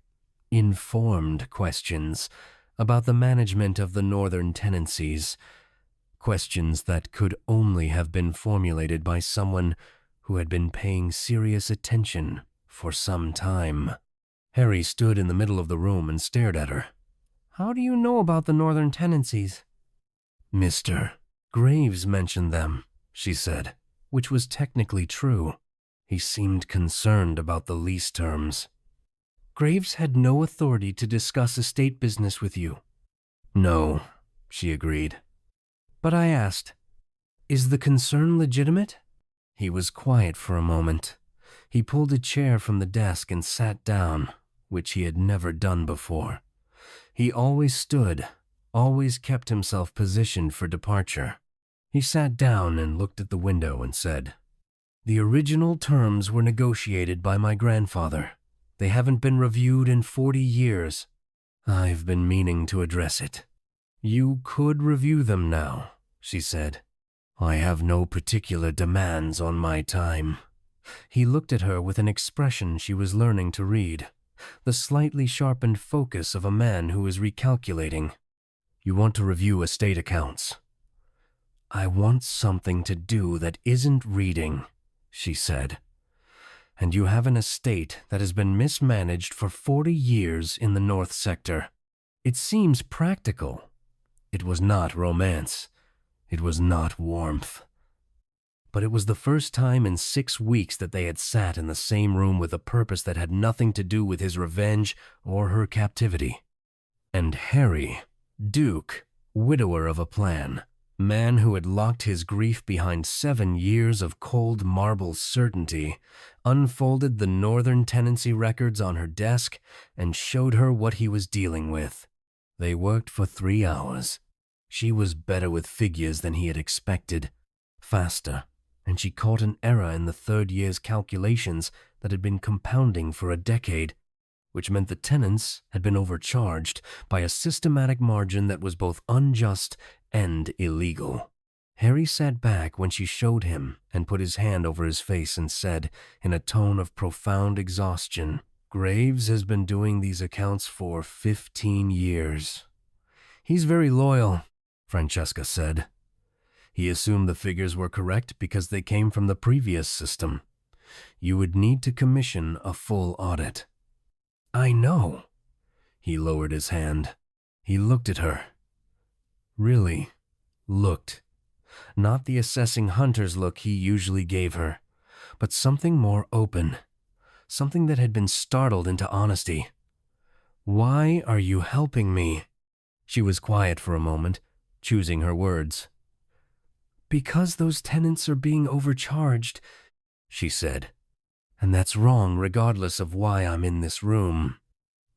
informed questions, about the management of the northern tenancies. Questions that could only have been formulated by someone who had been paying serious attention for some time. Harry stood in the middle of the room and stared at her. "How do you know about the northern tenancies?" "Mr. Graves mentioned them," she said, which was technically true. He seemed concerned about the lease terms. "Graves had no authority to discuss estate business with you." "No," she agreed. "But I asked, is the concern legitimate?" He was quiet for a moment. He pulled a chair from the desk and sat down, which he had never done before. He always stood, always kept himself positioned for departure. He sat down and looked at the window and said, "The original terms were negotiated by my grandfather. They haven't been reviewed in 40 years. I've been meaning to address it." "You could review them now," she said. "I have no particular demands on my time." He looked at her with an expression she was learning to read, the slightly sharpened focus of a man who is recalculating. "You want to review estate accounts." "I want something to do that isn't reading," she said. "And you have an estate that has been mismanaged for 40 years in the North Sector. It seems practical. It was not romance. It was not warmth. But it was the first time in 6 weeks that they had sat in the same room with a purpose that had nothing to do with his revenge or her captivity. And Harry, Duke, widower of a plan, man who had locked his grief behind 7 years of cold marble certainty, unfolded the Northern tenancy records on her desk and showed her what he was dealing with. They worked for 3 hours. She was better with figures than he had expected, faster, and she caught an error in the third year's calculations that had been compounding for a decade, which meant the tenants had been overcharged by a systematic margin that was both unjust and illegal. Harry sat back when she showed him and put his hand over his face and said, in a tone of profound exhaustion, "Graves has been doing these accounts for 15 years. "He's very loyal," Francesca said. "He assumed the figures were correct because they came from the previous system. You would need to commission a full audit." "I know." He lowered his hand. He looked at her. Really looked. Not the assessing hunter's look he usually gave her, but something more open, something that had been startled into honesty. "Why are you helping me?" She was quiet for a moment, choosing her words. "Because those tenants are being overcharged," she said. "And that's wrong regardless of why I'm in this room."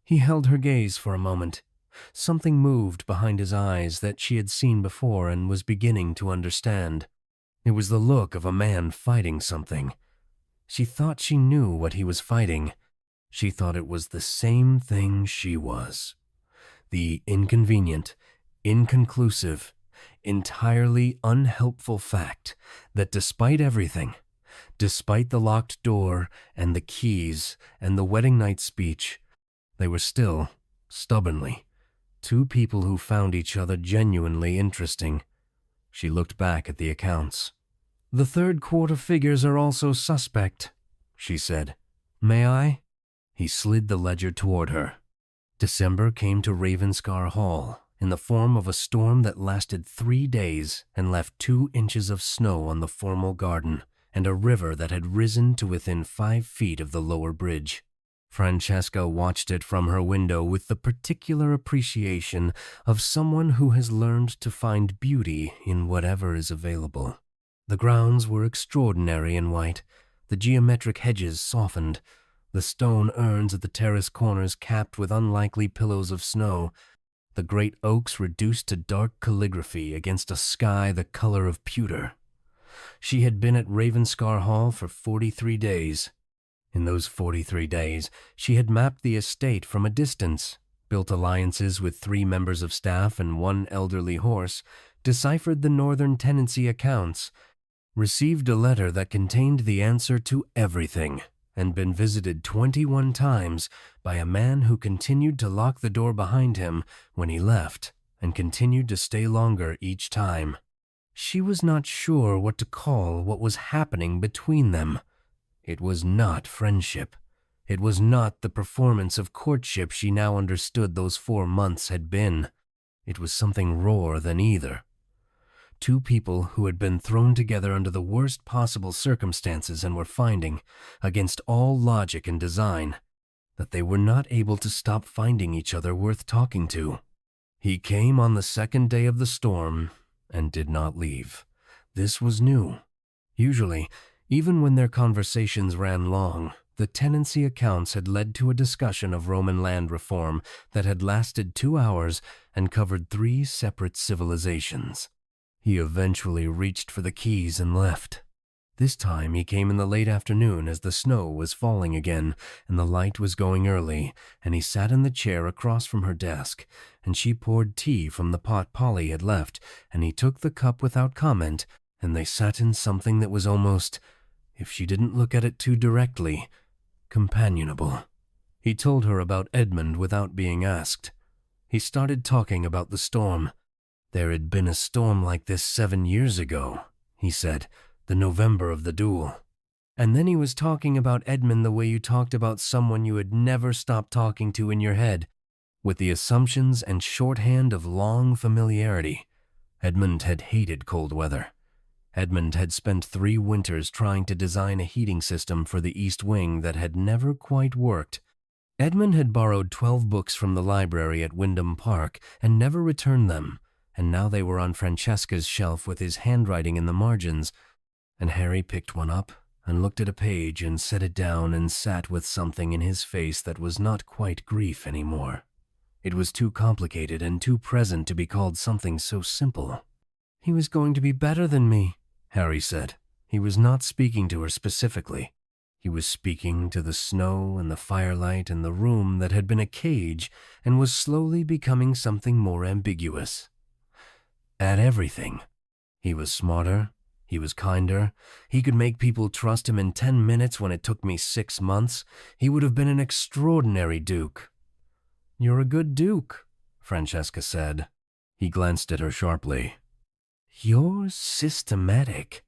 He held her gaze for a moment. Something moved behind his eyes that she had seen before and was beginning to understand. It was the look of a man fighting something. She thought she knew what he was fighting. She thought it was the same thing she was. The inconvenient, inconclusive, entirely unhelpful fact that despite everything, despite the locked door and the keys and the wedding night speech, they were still, stubbornly, 2 people who found each other genuinely interesting. She looked back at the accounts. "The third quarter figures are also suspect," she said. "May I?" He slid the ledger toward her. December came to Ravenscar Hall in the form of a storm that lasted 3 days and left 2 inches of snow on the formal garden and a river that had risen to within 5 feet of the lower bridge. Francesca watched it from her window with the particular appreciation of someone who has learned to find beauty in whatever is available. The grounds were extraordinary in white, the geometric hedges softened, the stone urns at the terrace corners capped with unlikely pillows of snow, the great oaks reduced to dark calligraphy against a sky the color of pewter. She had been at Ravenscar Hall for 43 days. In those 43 days, she had mapped the estate from a distance, built alliances with 3 members of staff and 1 elderly horse, deciphered the Northern tenancy accounts, received a letter that contained the answer to everything, and been visited 21 times by a man who continued to lock the door behind him when he left and continued to stay longer each time. She was not sure what to call what was happening between them. It was not friendship. It was not the performance of courtship she now understood those 4 months had been. It was something rawer than either. 2 people who had been thrown together under the worst possible circumstances and were finding, against all logic and design, that they were not able to stop finding each other worth talking to. He came on the 2nd day of the storm and did not leave. This was new. Usually, even when their conversations ran long, the tenancy accounts had led to a discussion of Roman land reform that had lasted 2 hours and covered 3 separate civilizations. He eventually reached for the keys and left. This time he came in the late afternoon as the snow was falling again and the light was going early, and he sat in the chair across from her desk, and she poured tea from the pot Polly had left, and he took the cup without comment, and they sat in something that was almost, if she didn't look at it too directly, companionable. He told her about Edmund without being asked. He started talking about the storm. There had been a storm like this 7 years ago, he said, the November of the duel. And then he was talking about Edmund the way you talked about someone you had never stopped talking to in your head, with the assumptions and shorthand of long familiarity. Edmund had hated cold weather. Edmund had spent 3 winters trying to design a heating system for the East Wing that had never quite worked. Edmund had borrowed 12 books from the library at Wyndham Park and never returned them, and now they were on Francesca's shelf with his handwriting in the margins, and Harry picked one up and looked at a page and set it down and sat with something in his face that was not quite grief anymore. It was too complicated and too present to be called something so simple. "He was going to be better than me," Harry said. He was not speaking to her specifically. He was speaking to the snow and the firelight and the room that had been a cage and was slowly becoming something more ambiguous. At everything. He was smarter. He was kinder. He could make people trust him in 10 minutes when it took me 6 months. He would have been an extraordinary Duke. "You're a good Duke," Francesca said. He glanced at her sharply. "You're systematic,"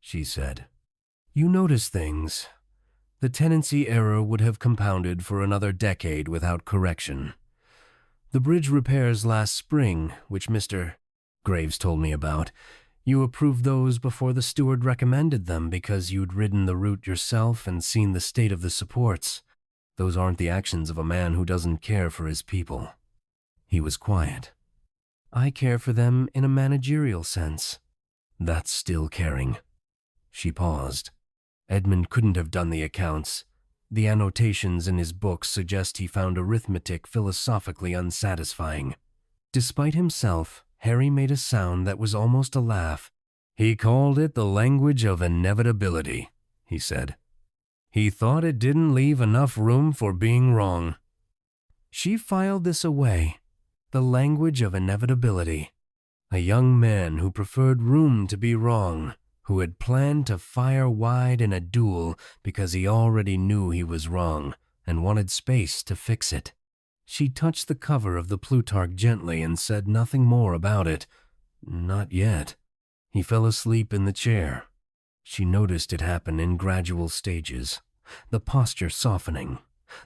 she said. "You notice things. The tenancy error would have compounded for another decade without correction. The bridge repairs last spring, which Mr. Graves told me about, you approved those before the steward recommended them because you'd ridden the route yourself and seen the state of the supports. Those aren't the actions of a man who doesn't care for his people." He was quiet. "I care for them in a managerial sense." "That's still caring." She paused. Edmund couldn't have done the accounts. The annotations in his books suggest he found arithmetic philosophically unsatisfying. Despite himself, Harry made a sound that was almost a laugh. "He called it the language of inevitability," he said. "He thought it didn't leave enough room for being wrong." She filed this away. The language of inevitability. A young man who preferred room to be wrong, who had planned to fire wide in a duel because he already knew he was wrong and wanted space to fix it. She touched the cover of the Plutarch gently and said nothing more about it. Not yet. He fell asleep in the chair. She noticed it happen in gradual stages, the posture softening,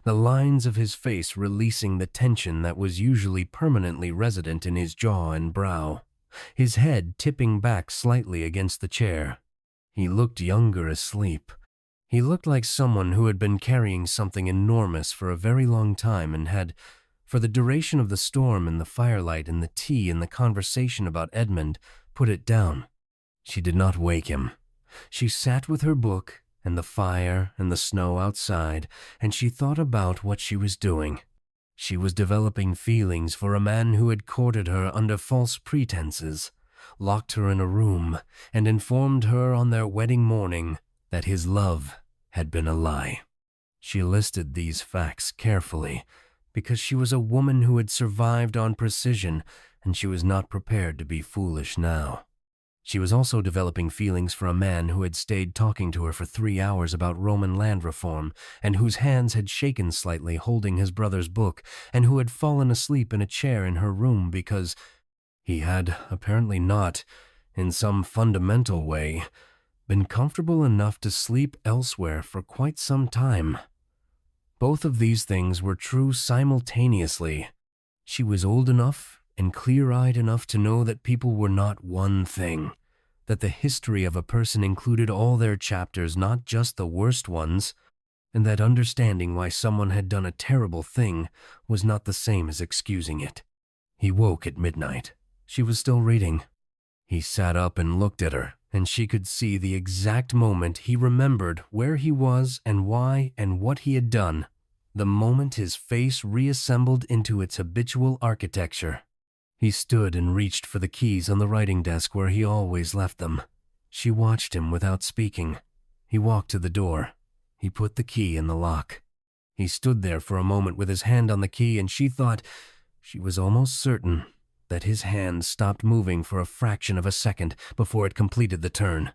the lines of his face releasing the tension that was usually permanently resident in his jaw and brow, his head tipping back slightly against the chair. He looked younger asleep. He looked like someone who had been carrying something enormous for a very long time and had, for the duration of the storm and the firelight and the tea and the conversation about Edmund, put it down. She did not wake him. She sat with her book and the fire and the snow outside, and she thought about what she was doing. She was developing feelings for a man who had courted her under false pretenses, locked her in a room, and informed her on their wedding morning that his love had been a lie. She listed these facts carefully because she was a woman who had survived on precision, and she was not prepared to be foolish now. She was also developing feelings for a man who had stayed talking to her for 3 hours about Roman land reform, and whose hands had shaken slightly holding his brother's book, and who had fallen asleep in a chair in her room because he had apparently not, in some fundamental way, been comfortable enough to sleep elsewhere for quite some time. Both of these things were true simultaneously. She was old enough and clear-eyed enough to know that people were not one thing, that the history of a person included all their chapters, not just the worst ones, and that understanding why someone had done a terrible thing was not the same as excusing it. He woke at midnight. She was still reading. He sat up and looked at her, and she could see the exact moment he remembered where he was and why and what he had done, the moment his face reassembled into its habitual architecture. He stood and reached for the keys on the writing desk where he always left them. She watched him without speaking. He walked to the door. He put the key in the lock. He stood there for a moment with his hand on the key, and she thought, she was almost certain, that his hand stopped moving for a fraction of a second before it completed the turn.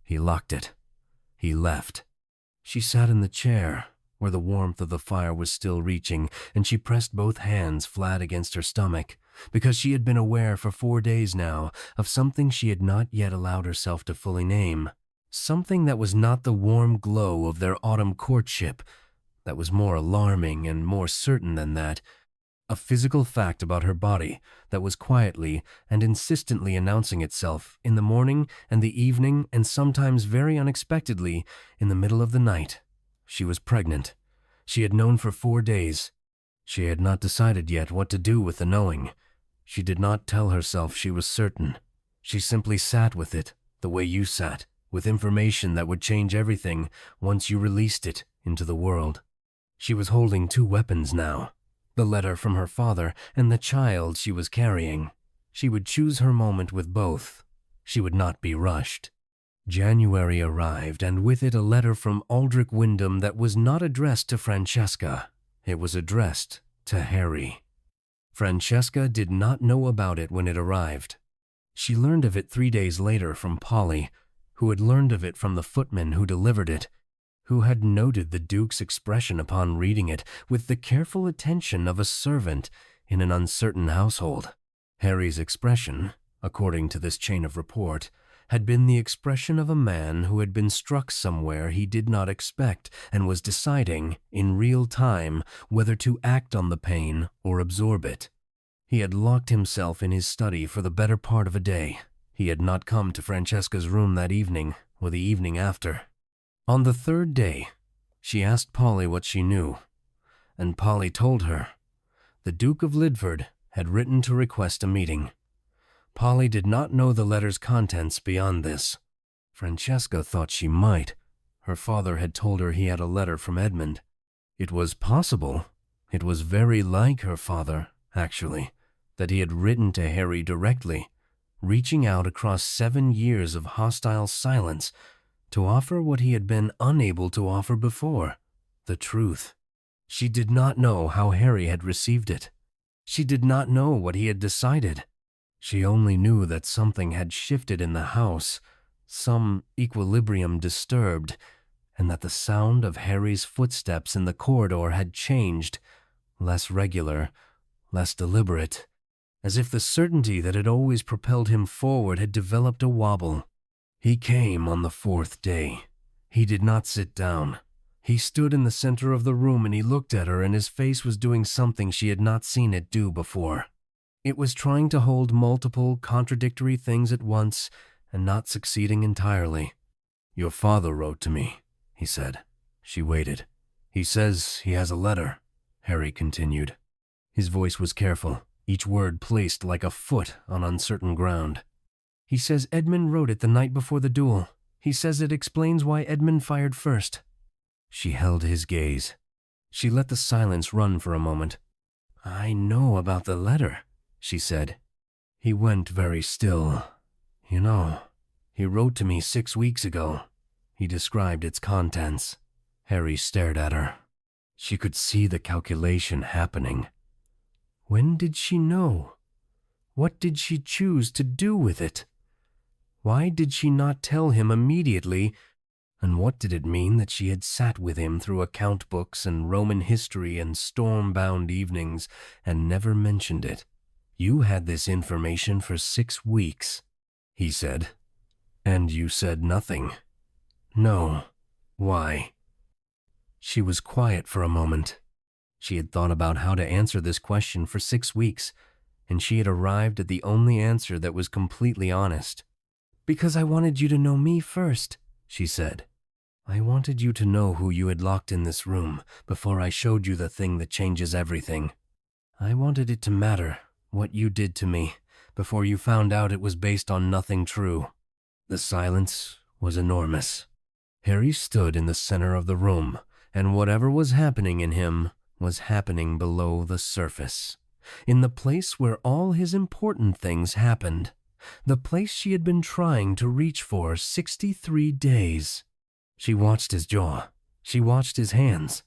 He locked it. He left. She sat in the chair, where the warmth of the fire was still reaching, and she pressed both hands flat against her stomach, because she had been aware for 4 days now of something she had not yet allowed herself to fully name, something that was not the warm glow of their autumn courtship, that was more alarming and more certain than that, a physical fact about her body that was quietly and insistently announcing itself in the morning and the evening and sometimes very unexpectedly in the middle of the night. She was pregnant. She had known for 4 days. She had not decided yet what to do with the knowing. She did not tell herself she was certain. She simply sat with it, the way you sat, with information that would change everything once you released it into the world. She was holding 2 weapons now, the letter from her father and the child she was carrying. She would choose her moment with both. She would not be rushed. January arrived, and with it a letter from Aldrich Wyndham that was not addressed to Francesca. It was addressed to Harry. Francesca did not know about it when it arrived. She learned of it 3 days later from Polly, who had learned of it from the footman who delivered it, who had noted the Duke's expression upon reading it with the careful attention of a servant in an uncertain household. Harry's expression, according to this chain of report, had been the expression of a man who had been struck somewhere he did not expect and was deciding, in real time, whether to act on the pain or absorb it. He had locked himself in his study for the better part of a day. He had not come to Francesca's room that evening or the evening after. On the 3rd day, she asked Polly what she knew, and Polly told her. The Duke of Lidford had written to request a meeting. Polly did not know the letter's contents beyond this. Francesca thought she might. Her father had told her he had a letter from Edmund. It was possible, it was very like her father, actually, that he had written to Harry directly, reaching out across 7 years of hostile silence to offer what he had been unable to offer before, the truth. She did not know how Harry had received it. She did not know what he had decided. She only knew that something had shifted in the house, some equilibrium disturbed, and that the sound of Harry's footsteps in the corridor had changed, less regular, less deliberate, as if the certainty that had always propelled him forward had developed a wobble. He came on the 4th day. He did not sit down. He stood in the center of the room and he looked at her, and his face was doing something she had not seen it do before. It was trying to hold multiple, contradictory things at once and not succeeding entirely. "Your father wrote to me," he said. She waited. "He says he has a letter," Harry continued. His voice was careful, each word placed like a foot on uncertain ground. "He says Edmund wrote it the night before the duel. He says it explains why Edmund fired first." She held his gaze. She let the silence run for a moment. "I know about the letter," she said. "He went very still. You know, he wrote to me 6 weeks ago." He described its contents. Harry stared at her. She could see the calculation happening. When did she know? What did she choose to do with it? Why did she not tell him immediately? And what did it mean that she had sat with him through account books and Roman history and storm-bound evenings and never mentioned it? "You had this information for 6 weeks, he said. "And you said nothing." "No. Why?" She was quiet for a moment. She had thought about how to answer this question for 6 weeks, and she had arrived at the only answer that was completely honest. "Because I wanted you to know me first," she said. "I wanted you to know who you had locked in this room before I showed you the thing that changes everything. I wanted it to matter, what you did to me, before you found out it was based on nothing true." The silence was enormous. Harry stood in the center of the room, and whatever was happening in him was happening below the surface. in the place where all his important things happened, the place she had been trying to reach for 63 days. She watched his jaw. She watched his hands.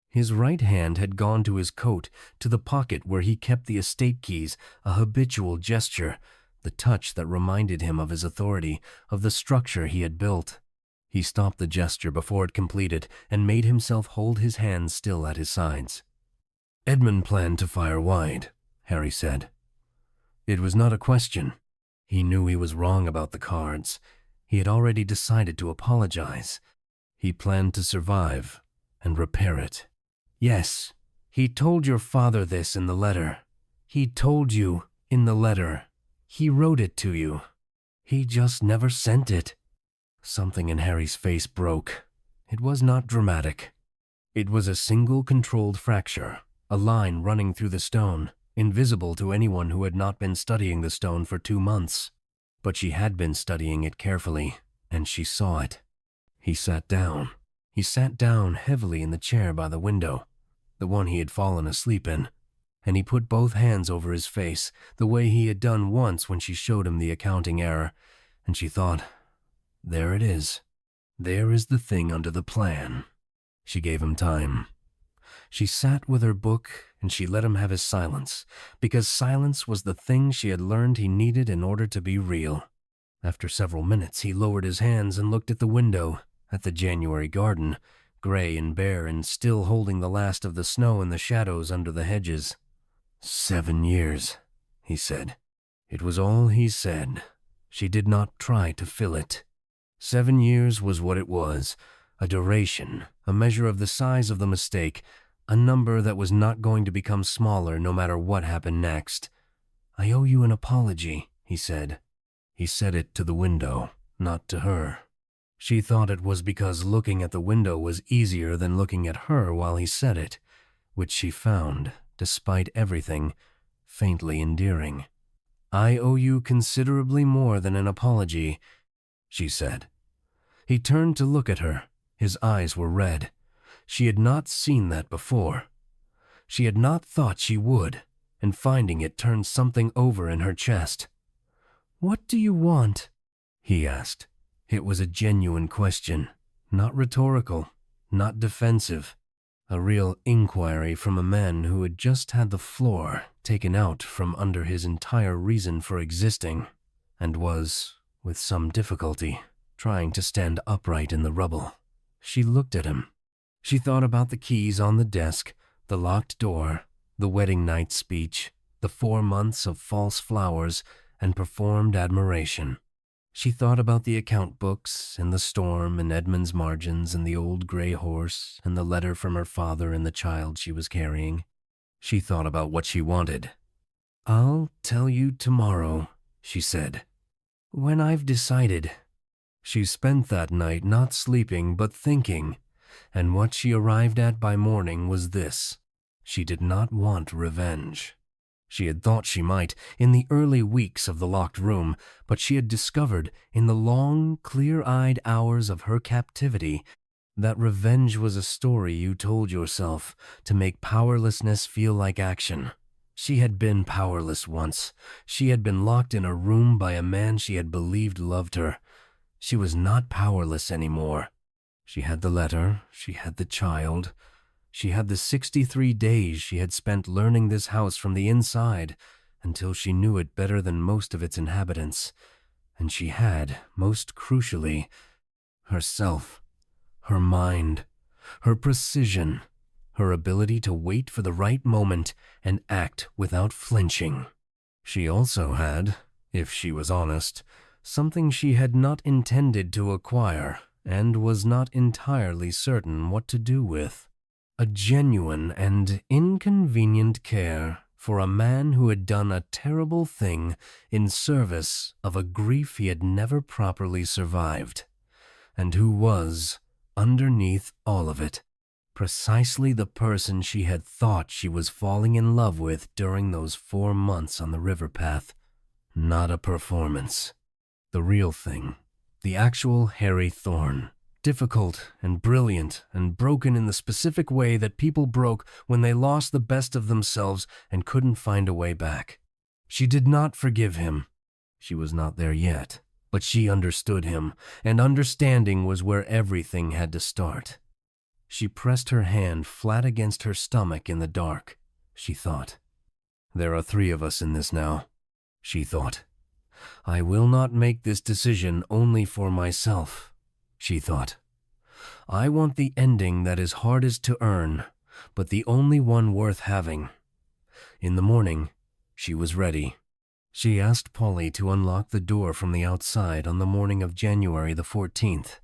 His right hand had gone to his coat, to the pocket where he kept the estate keys, a habitual gesture, the touch that reminded him of his authority, of the structure he had built. He stopped the gesture before it completed and made himself hold his hands still at his sides. Edmund planned to fire wide, Harry said. It was not a question. He knew he was wrong about the cards. He had already decided to apologize. He planned to survive and repair it. Yes, he told your father this in the letter. He told you in the letter. He wrote it to you. He just never sent it. Something in Harry's face broke. It was not dramatic. It was a single controlled fracture, a line running through the stone, invisible to anyone who had not been studying the stone for 2 months. But she had been studying it carefully, and she saw it. He sat down. He sat down heavily in the chair by the window, the one he had fallen asleep in, and he put both hands over his face, the way he had done once when she showed him the accounting error, and she thought, there it is. There is the thing under the plan. She gave him time. She sat with her book and she let him have his silence, because silence was the thing she had learned he needed in order to be real. After several minutes, he lowered his hands and looked at the window, at the January garden, gray and bare and still holding the last of the snow in the shadows under the hedges. 7 years, he said. It was all he said. She did not try to fill it. 7 years was what it was, a duration, a measure of the size of the mistake, a number that was not going to become smaller no matter what happened next. I owe you an apology, he said. He said it to the window, not to her. She thought it was because looking at the window was easier than looking at her while he said it, which she found, despite everything, faintly endearing. I owe you considerably more than an apology, she said. He turned to look at her. His eyes were red. She had not seen that before. She had not thought she would, and finding it turned something over in her chest. What do you want? He asked. It was a genuine question, not rhetorical, not defensive. A real inquiry from a man who had just had the floor taken out from under his entire reason for existing, and was, with some difficulty, trying to stand upright in the rubble. She looked at him. She thought about the keys on the desk, the locked door, the wedding night speech, the 4 months of false flowers and performed admiration. She thought about the account books and the storm and Edmund's margins and the old gray horse and the letter from her father and the child she was carrying. She thought about what she wanted. I'll tell you tomorrow, she said, when I've decided. She spent that night not sleeping but thinking, and what she arrived at by morning was this. She did not want revenge. She had thought she might in the early weeks of the locked room, but she had discovered in the long, clear-eyed hours of her captivity that revenge was a story you told yourself to make powerlessness feel like action. She had been powerless once. She had been locked in a room by a man she had believed loved her. She was not powerless anymore. She had the letter, she had the child, she had the 63 days she had spent learning this house from the inside until she knew it better than most of its inhabitants. And she had, most crucially, herself, her mind, her precision, her ability to wait for the right moment and act without flinching. She also had, if she was honest, something she had not intended to acquire and was not entirely certain what to do with. A genuine and inconvenient care for a man who had done a terrible thing in service of a grief he had never properly survived, and who was, underneath all of it, precisely the person she had thought she was falling in love with during those 4 months on the river path. Not a performance. The real thing. The actual Harry Thorne. difficult and brilliant and broken in the specific way that people broke when they lost the best of themselves and couldn't find a way back. She did not forgive him. She was not there yet, but she understood him, and understanding was where everything had to start. She pressed her hand flat against her stomach in the dark. She thought, "There are 3 of us in this now," she thought. "I will not make this decision only for myself," she thought. "I want the ending that is hardest to earn, but the only one worth having." In the morning, she was ready. She asked Polly to unlock the door from the outside on the morning of January the 14th.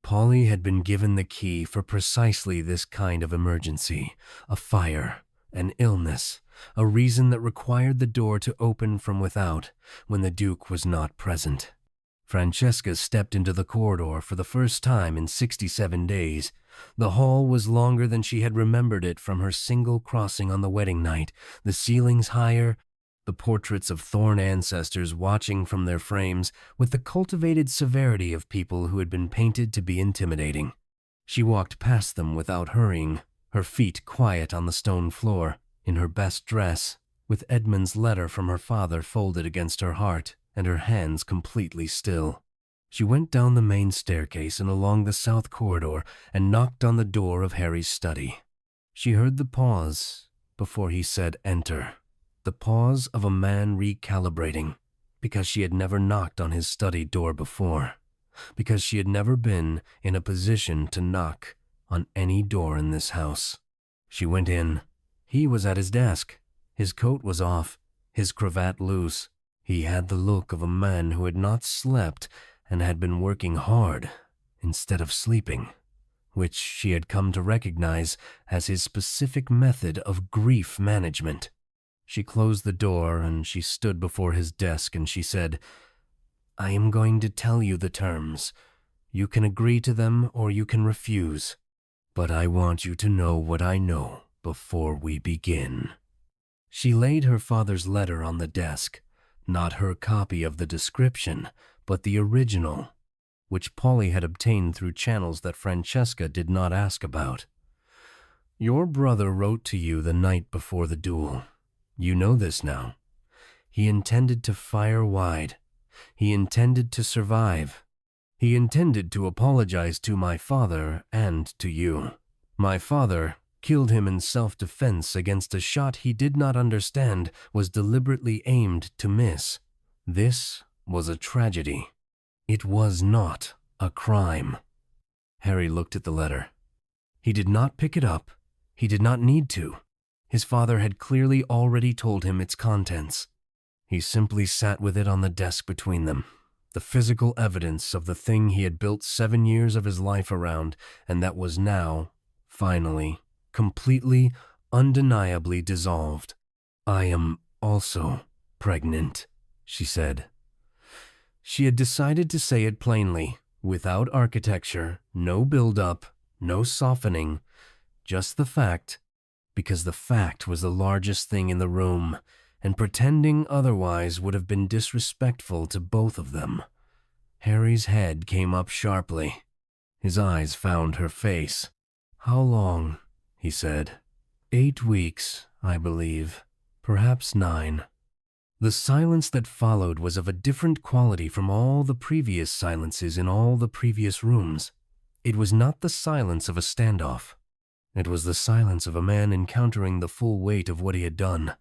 Polly had been given the key for precisely this kind of emergency, a fire, an illness, a reason that required the door to open from without when the Duke was not present. Francesca stepped into the corridor for the first time in 67 days. The hall was longer than she had remembered it from her single crossing on the wedding night, the ceilings higher, the portraits of Thorne ancestors watching from their frames with the cultivated severity of people who had been painted to be intimidating. She walked past them without hurrying, her feet quiet on the stone floor, in her best dress, with Edmund's letter from her father folded against her heart and her hands completely still. She went down the main staircase and along the south corridor and knocked on the door of Harry's study. She heard the pause before he said enter. The pause of a man recalibrating, because she had never knocked on his study door before, because she had never been in a position to knock on any door in this house. She went in. He was at his desk. His coat was off, his cravat loose. He had the look of a man who had not slept and had been working hard instead of sleeping, which she had come to recognize as his specific method of grief management. She closed the door and she stood before his desk and she said, "I am going to tell you the terms. You can agree to them or you can refuse. But I want you to know what I know before we begin." She laid her father's letter on the desk, not her copy of the description, but the original, which Polly had obtained through channels that Francesca did not ask about. "Your brother wrote to you the night before the duel. You know this now. He intended to fire wide. He intended to survive. He intended to apologize to my father and to you. My father killed him in self-defense against a shot he did not understand was deliberately aimed to miss. This was a tragedy. It was not a crime." Harry looked at the letter. He did not pick it up. He did not need to. His father had clearly already told him its contents. He simply sat with it on the desk between them, the physical evidence of the thing he had built 7 years of his life around, and that was now, finally, completely, undeniably dissolved. "I am also pregnant," she said. She had decided to say it plainly, without architecture, no build-up, no softening, just the fact, because the fact was the largest thing in the room, and pretending otherwise would have been disrespectful to both of them. Harry's head came up sharply. His eyes found her face. "How long?" he said. 8 weeks, I believe. Perhaps 9. The silence that followed was of a different quality from all the previous silences in all the previous rooms. It was not the silence of a standoff. It was the silence of a man encountering the full weight of what he had done,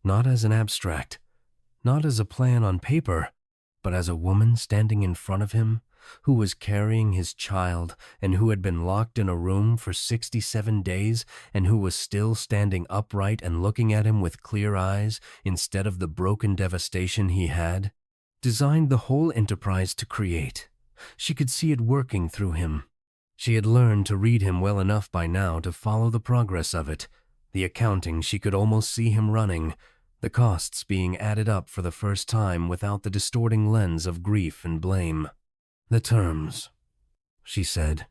not as an abstract, not as a plan on paper, but as a woman standing in front of him who was carrying his child and who had been locked in a room for 67 days and who was still standing upright and looking at him with clear eyes instead of the broken devastation he had designed the whole enterprise to create. She could see it working through him. She had learned to read him well enough by now to follow the progress of it. The accounting she could almost see him running, the costs being added up for the first time without the distorting lens of grief and blame. "The terms," she said,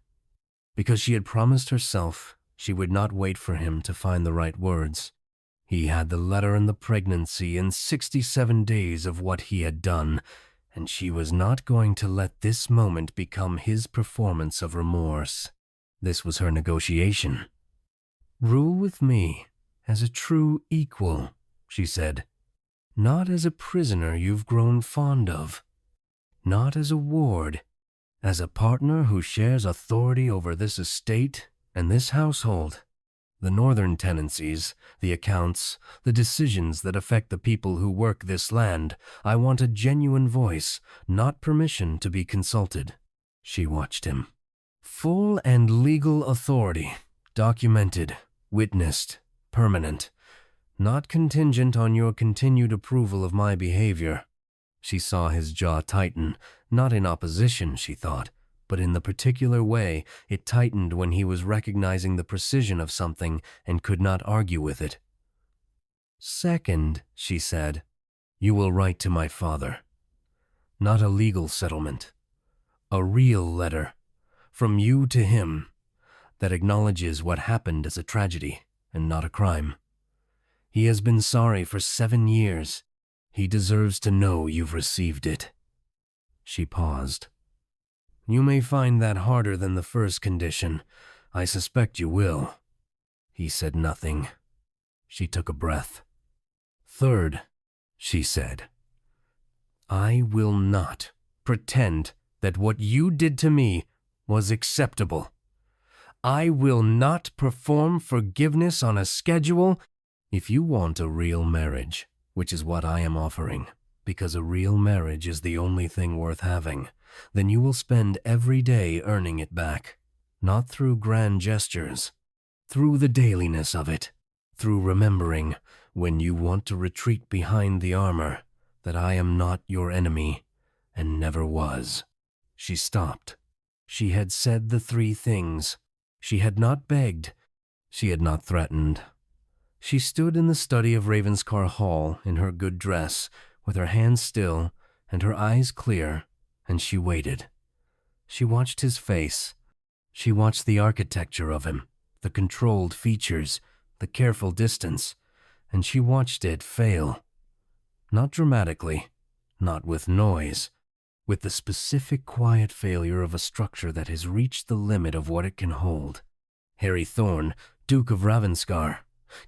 because she had promised herself she would not wait for him to find the right words. He had the letter and the pregnancy and 67 days of what he had done, and she was not going to let this moment become his performance of remorse. This was her negotiation. "Rule with me as a true equal," she said. "Not as a prisoner you've grown fond of. Not as a ward. As a partner who shares authority over this estate and this household. The northern tenancies, the accounts, the decisions that affect the people who work this land. I want a genuine voice, not permission to be consulted." She watched him. "Full and legal authority, documented, witnessed, permanent, not contingent on your continued approval of my behavior." She saw his jaw tighten, not in opposition, she thought, but in the particular way it tightened when he was recognizing the precision of something and could not argue with it. "Second," she said, "you will write to my father. Not a legal settlement. A real letter, from you to him, that acknowledges what happened as a tragedy and not a crime. He has been sorry for 7 years. He deserves to know you've received it." She paused. "You may find that harder than the first condition. I suspect you will." He said nothing. She took a breath. "Third," she said, "I will not pretend that what you did to me was acceptable. I will not perform forgiveness on a schedule. If you want a real marriage, which is what I am offering, because a real marriage is the only thing worth having, then you will spend every day earning it back, not through grand gestures, through the dailiness of it, through remembering, when you want to retreat behind the armor, that I am not your enemy, and never was." She stopped. She had said the 3 things. She had not begged. She had not threatened. She stood in the study of Ravenscar Hall in her good dress, with her hands still and her eyes clear, and she waited. She watched his face. She watched the architecture of him, the controlled features, the careful distance, and she watched it fail. Not dramatically, not with noise, with the specific quiet failure of a structure that has reached the limit of what it can hold. Harry Thorne, Duke of Ravenscar,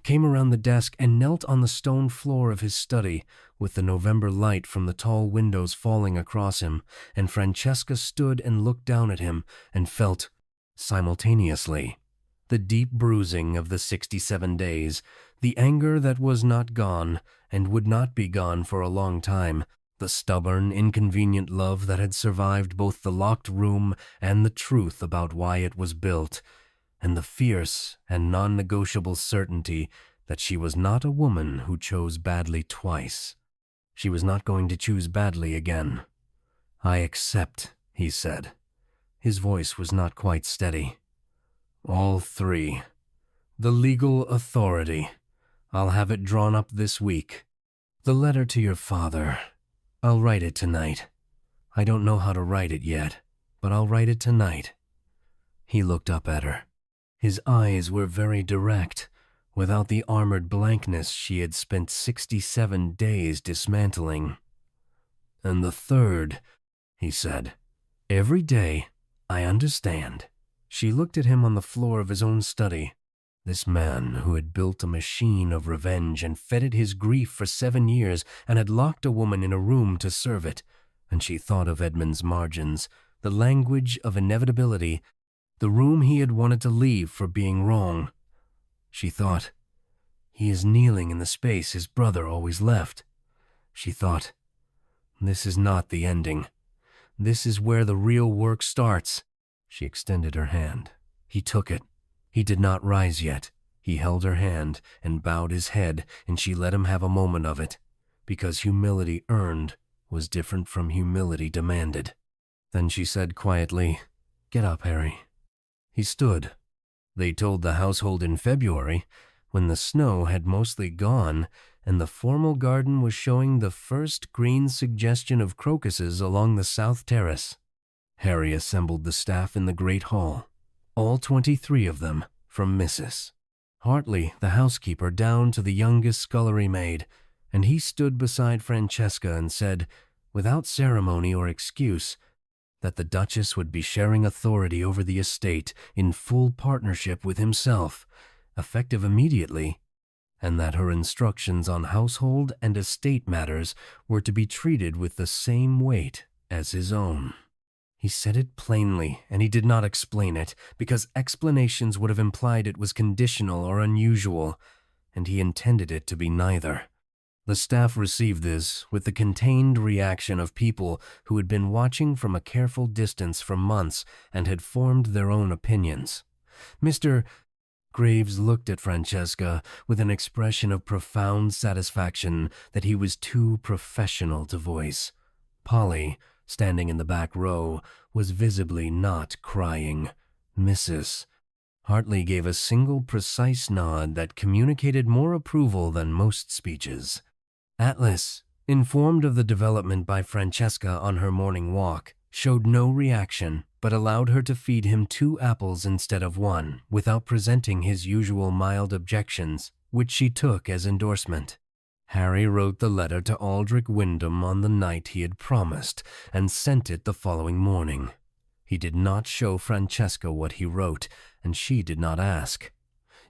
came around the desk and knelt on the stone floor of his study, with the November light from the tall windows falling across him, and Francesca stood and looked down at him and felt, simultaneously, the deep bruising of the 67 days, the anger that was not gone and would not be gone for a long time, the stubborn, inconvenient love that had survived both the locked room and the truth about why it was built, and the fierce and non-negotiable certainty that she was not a woman who chose badly twice. She was not going to choose badly again. "I accept," he said. His voice was not quite steady. "All 3. The legal authority. I'll have it drawn up this week. The letter to your father. I'll write it tonight. I don't know how to write it yet, but I'll write it tonight." He looked up at her. His eyes were very direct, without the armored blankness she had spent 67 days dismantling. "And the third," he said. "Every day, I understand." She looked at him on the floor of his own study. This man who had built a machine of revenge and fed his grief for 7 years and had locked a woman in a room to serve it, and she thought of Edmund's margins, the language of inevitability, the room he had wanted to leave for being wrong. She thought, he is kneeling in the space his brother always left. She thought, this is not the ending. This is where the real work starts. She extended her hand. He took it. He did not rise yet. He held her hand and bowed his head, and she let him have a moment of it, because humility earned was different from humility demanded. Then she said quietly, "Get up, Harry." He stood. They told the household in February, when the snow had mostly gone and the formal garden was showing the first green suggestion of crocuses along the south terrace. Harry assembled the staff in the great hall, all 23 of them, from Mrs. Hartley, the housekeeper, down to the youngest scullery maid, and he stood beside Francesca and said, without ceremony or excuse, that the Duchess would be sharing authority over the estate in full partnership with himself, effective immediately, and that her instructions on household and estate matters were to be treated with the same weight as his own. He said it plainly, and he did not explain it, because explanations would have implied it was conditional or unusual, and he intended it to be neither. The staff received this with the contained reaction of people who had been watching from a careful distance for months and had formed their own opinions. Mr. Graves looked at Francesca with an expression of profound satisfaction that he was too professional to voice. Polly, standing in the back row, was visibly not crying. Mrs. Hartley gave a single precise nod that communicated more approval than most speeches. Atlas, informed of the development by Francesca on her morning walk, showed no reaction, but allowed her to feed him 2 apples instead of 1, without presenting his usual mild objections, which she took as endorsement. Harry wrote the letter to Aldrich Wyndham on the night he had promised, and sent it the following morning. He did not show Francesca what he wrote, and she did not ask.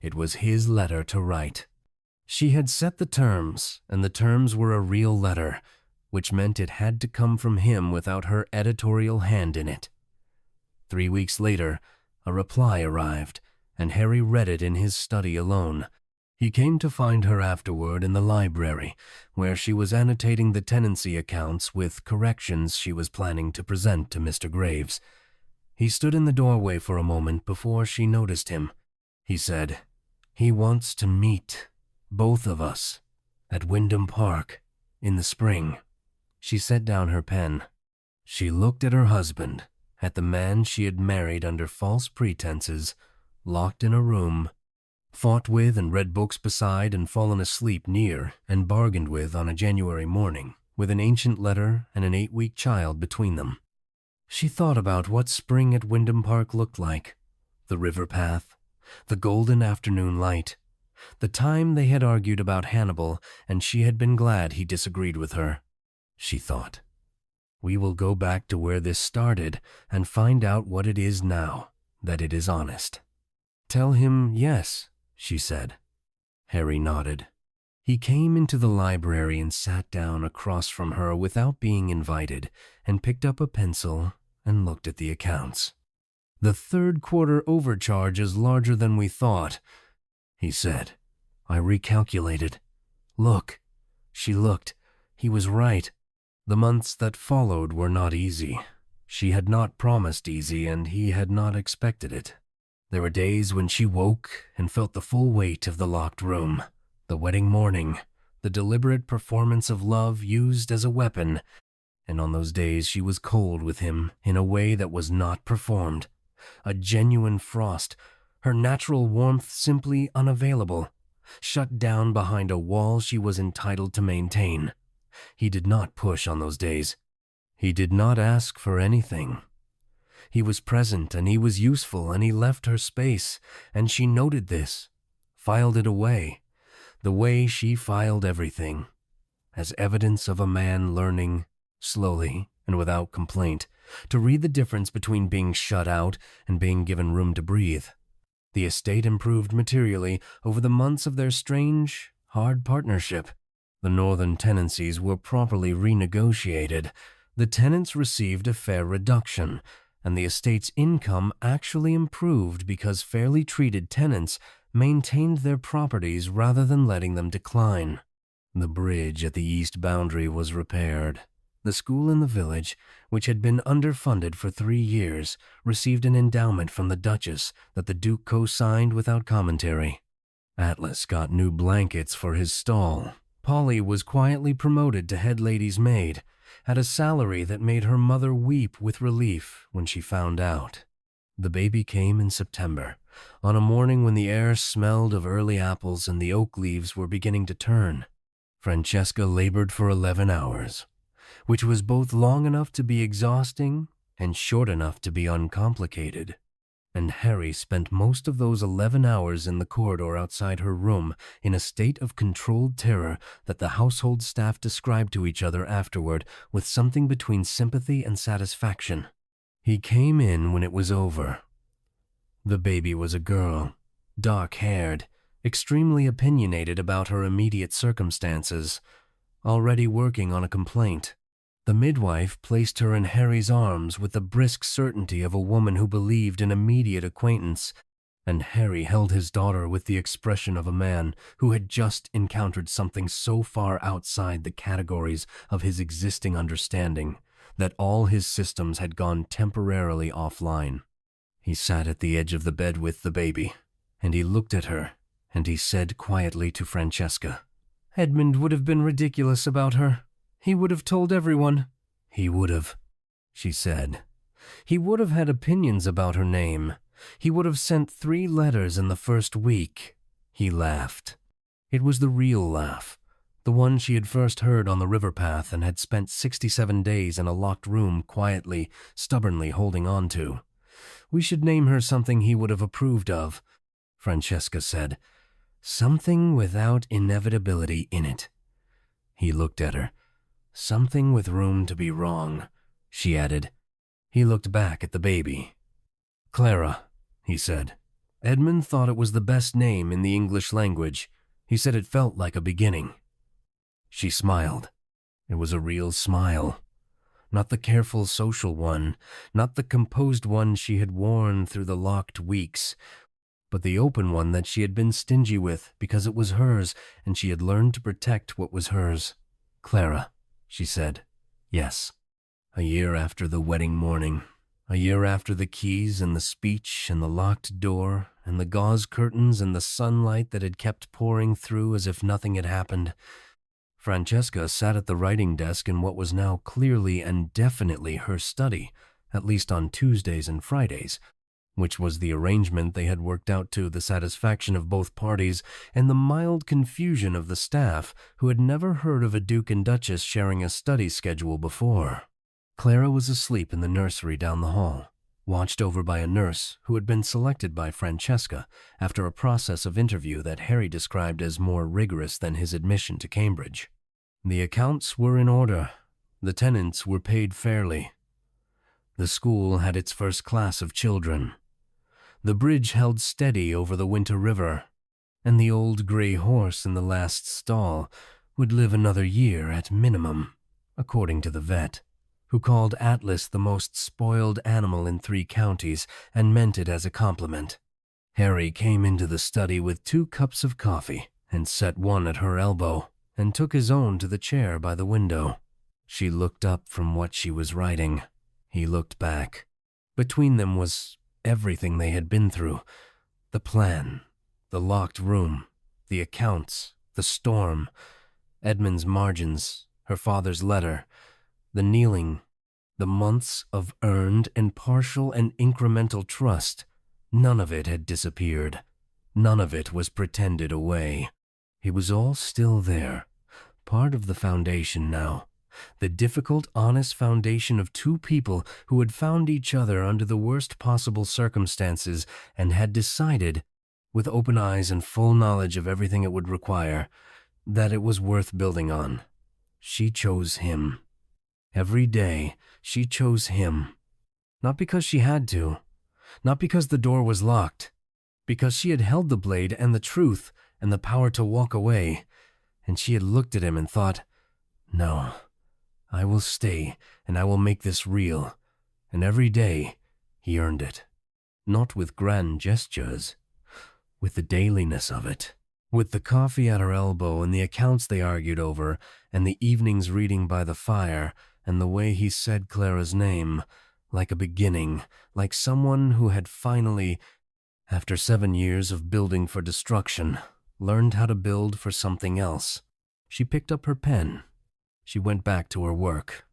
It was his letter to write. She had set the terms, and the terms were a real letter, which meant it had to come from him without her editorial hand in it. 3 weeks later, a reply arrived, and Harry read it in his study alone. He came to find her afterward in the library, where she was annotating the tenancy accounts with corrections she was planning to present to Mr. Graves. He stood in the doorway for a moment before she noticed him. He said, "He wants to meet both of us at Wyndham Park in the spring." She set down her pen. She looked at her husband, at the man she had married under false pretenses, locked in a room, fought with and read books beside and fallen asleep near and bargained with on a January morning, with an ancient letter and an 8-week child between them. She thought about what spring at Wyndham Park looked like, the river path, the golden afternoon light, the time they had argued about Hannibal, and she had been glad he disagreed with her. She thought, "We will go back to where this started and find out what it is now, that it is honest." "Tell him yes," she said. Harry nodded. He came into the library and sat down across from her without being invited, and picked up a pencil and looked at the accounts. "The third quarter overcharge is larger than we thought," he said. "I recalculated. Look." She looked. He was right. The months that followed were not easy. She had not promised easy, and he had not expected it. There were days when she woke and felt the full weight of the locked room, the wedding morning, the deliberate performance of love used as a weapon, and on those days she was cold with him in a way that was not performed, a genuine frost, her natural warmth simply unavailable, shut down behind a wall she was entitled to maintain. He did not push on those days. He did not ask for anything. He was present, and he was useful, and he left her space, and she noted this, filed it away, the way she filed everything, as evidence of a man learning, slowly and without complaint, to read the difference between being shut out and being given room to breathe. The estate improved materially over the months of their strange, hard partnership. The northern tenancies were properly renegotiated. The tenants received a fair reduction, and the estate's income actually improved because fairly treated tenants maintained their properties rather than letting them decline. The bridge at the east boundary was repaired. The school in the village, which had been underfunded for 3 years, received an endowment from the Duchess that the Duke co-signed without commentary. Atlas got new blankets for his stall. Polly was quietly promoted to head lady's maid, at a salary that made her mother weep with relief when she found out. The baby came in September, on a morning when the air smelled of early apples and the oak leaves were beginning to turn. Francesca labored for 11 hours, which was both long enough to be exhausting and short enough to be uncomplicated. and Harry spent most of those 11 hours in the corridor outside her room in a state of controlled terror that the household staff described to each other afterward with something between sympathy and satisfaction. He came in when it was over. The baby was a girl, dark-haired, extremely opinionated about her immediate circumstances, already working on a complaint. The midwife placed her in Harry's arms with the brisk certainty of a woman who believed in immediate acquaintance, and Harry held his daughter with the expression of a man who had just encountered something so far outside the categories of his existing understanding that all his systems had gone temporarily offline. He sat at the edge of the bed with the baby, and he looked at her, and he said quietly to Francesca, "Edmund would have been ridiculous about her. He would have told everyone." "He would have," she said. "He would have had opinions about her name. He would have sent 3 letters in the first week." He laughed. It was the real laugh, the one she had first heard on the river path and had spent 67 days in a locked room quietly, stubbornly holding on to. "We should name her something he would have approved of," Francesca said. "Something without inevitability in it." He looked at her. "Something with room to be wrong," she added. He looked back at the baby. "Clara," he said. Edmund thought it was the best name in the English language. He said it felt like a beginning. She smiled. It was a real smile. Not the careful social one, not the composed one she had worn through the locked weeks, but the open one that she had been stingy with because it was hers and she had learned to protect what was hers. "Clara," she said. "Yes." A year after the wedding morning, a year after the keys and the speech and the locked door and the gauze curtains and the sunlight that had kept pouring through as if nothing had happened, Francesca sat at the writing desk in what was now clearly and definitely her study, at least on Tuesdays and Fridays, which was the arrangement they had worked out to the satisfaction of both parties and the mild confusion of the staff who had never heard of a Duke and Duchess sharing a study schedule before. Clara was asleep in the nursery down the hall, watched over by a nurse who had been selected by Francesca after a process of interview that Harry described as more rigorous than his admission to Cambridge. The accounts were in order. The tenants were paid fairly. The school had its first class of children. The bridge held steady over the winter river, and the old gray horse in the last stall would live another year at minimum, according to the vet, who called Atlas the most spoiled animal in 3 counties and meant it as a compliment. Harry came into the study with 2 cups of coffee and set one at her elbow and took his own to the chair by the window. She looked up from what she was writing. He looked back. Between them was everything they had been through. The plan, the locked room, the accounts, the storm, Edmund's margins, her father's letter, the kneeling, the months of earned and partial and incremental trust. None of it had disappeared. None of it was pretended away. It was all still there, part of the foundation now. The difficult, honest foundation of 2 people who had found each other under the worst possible circumstances and had decided, with open eyes and full knowledge of everything it would require, that it was worth building on. She chose him. Every day, she chose him. Not because she had to, not because the door was locked, because she had held the blade and the truth and the power to walk away, and she had looked at him and thought, "No. I will stay, and I will make this real." And every day, he earned it. Not with grand gestures, with the dailiness of it. With the coffee at her elbow and the accounts they argued over, and the evenings reading by the fire, and the way he said Clara's name, like a beginning, like someone who had finally, after 7 years of building for destruction, learned how to build for something else. She picked up her pen. She went back to her work.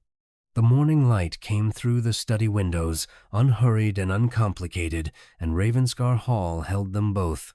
The morning light came through the study windows, unhurried and uncomplicated, and Ravenscar Hall held them both.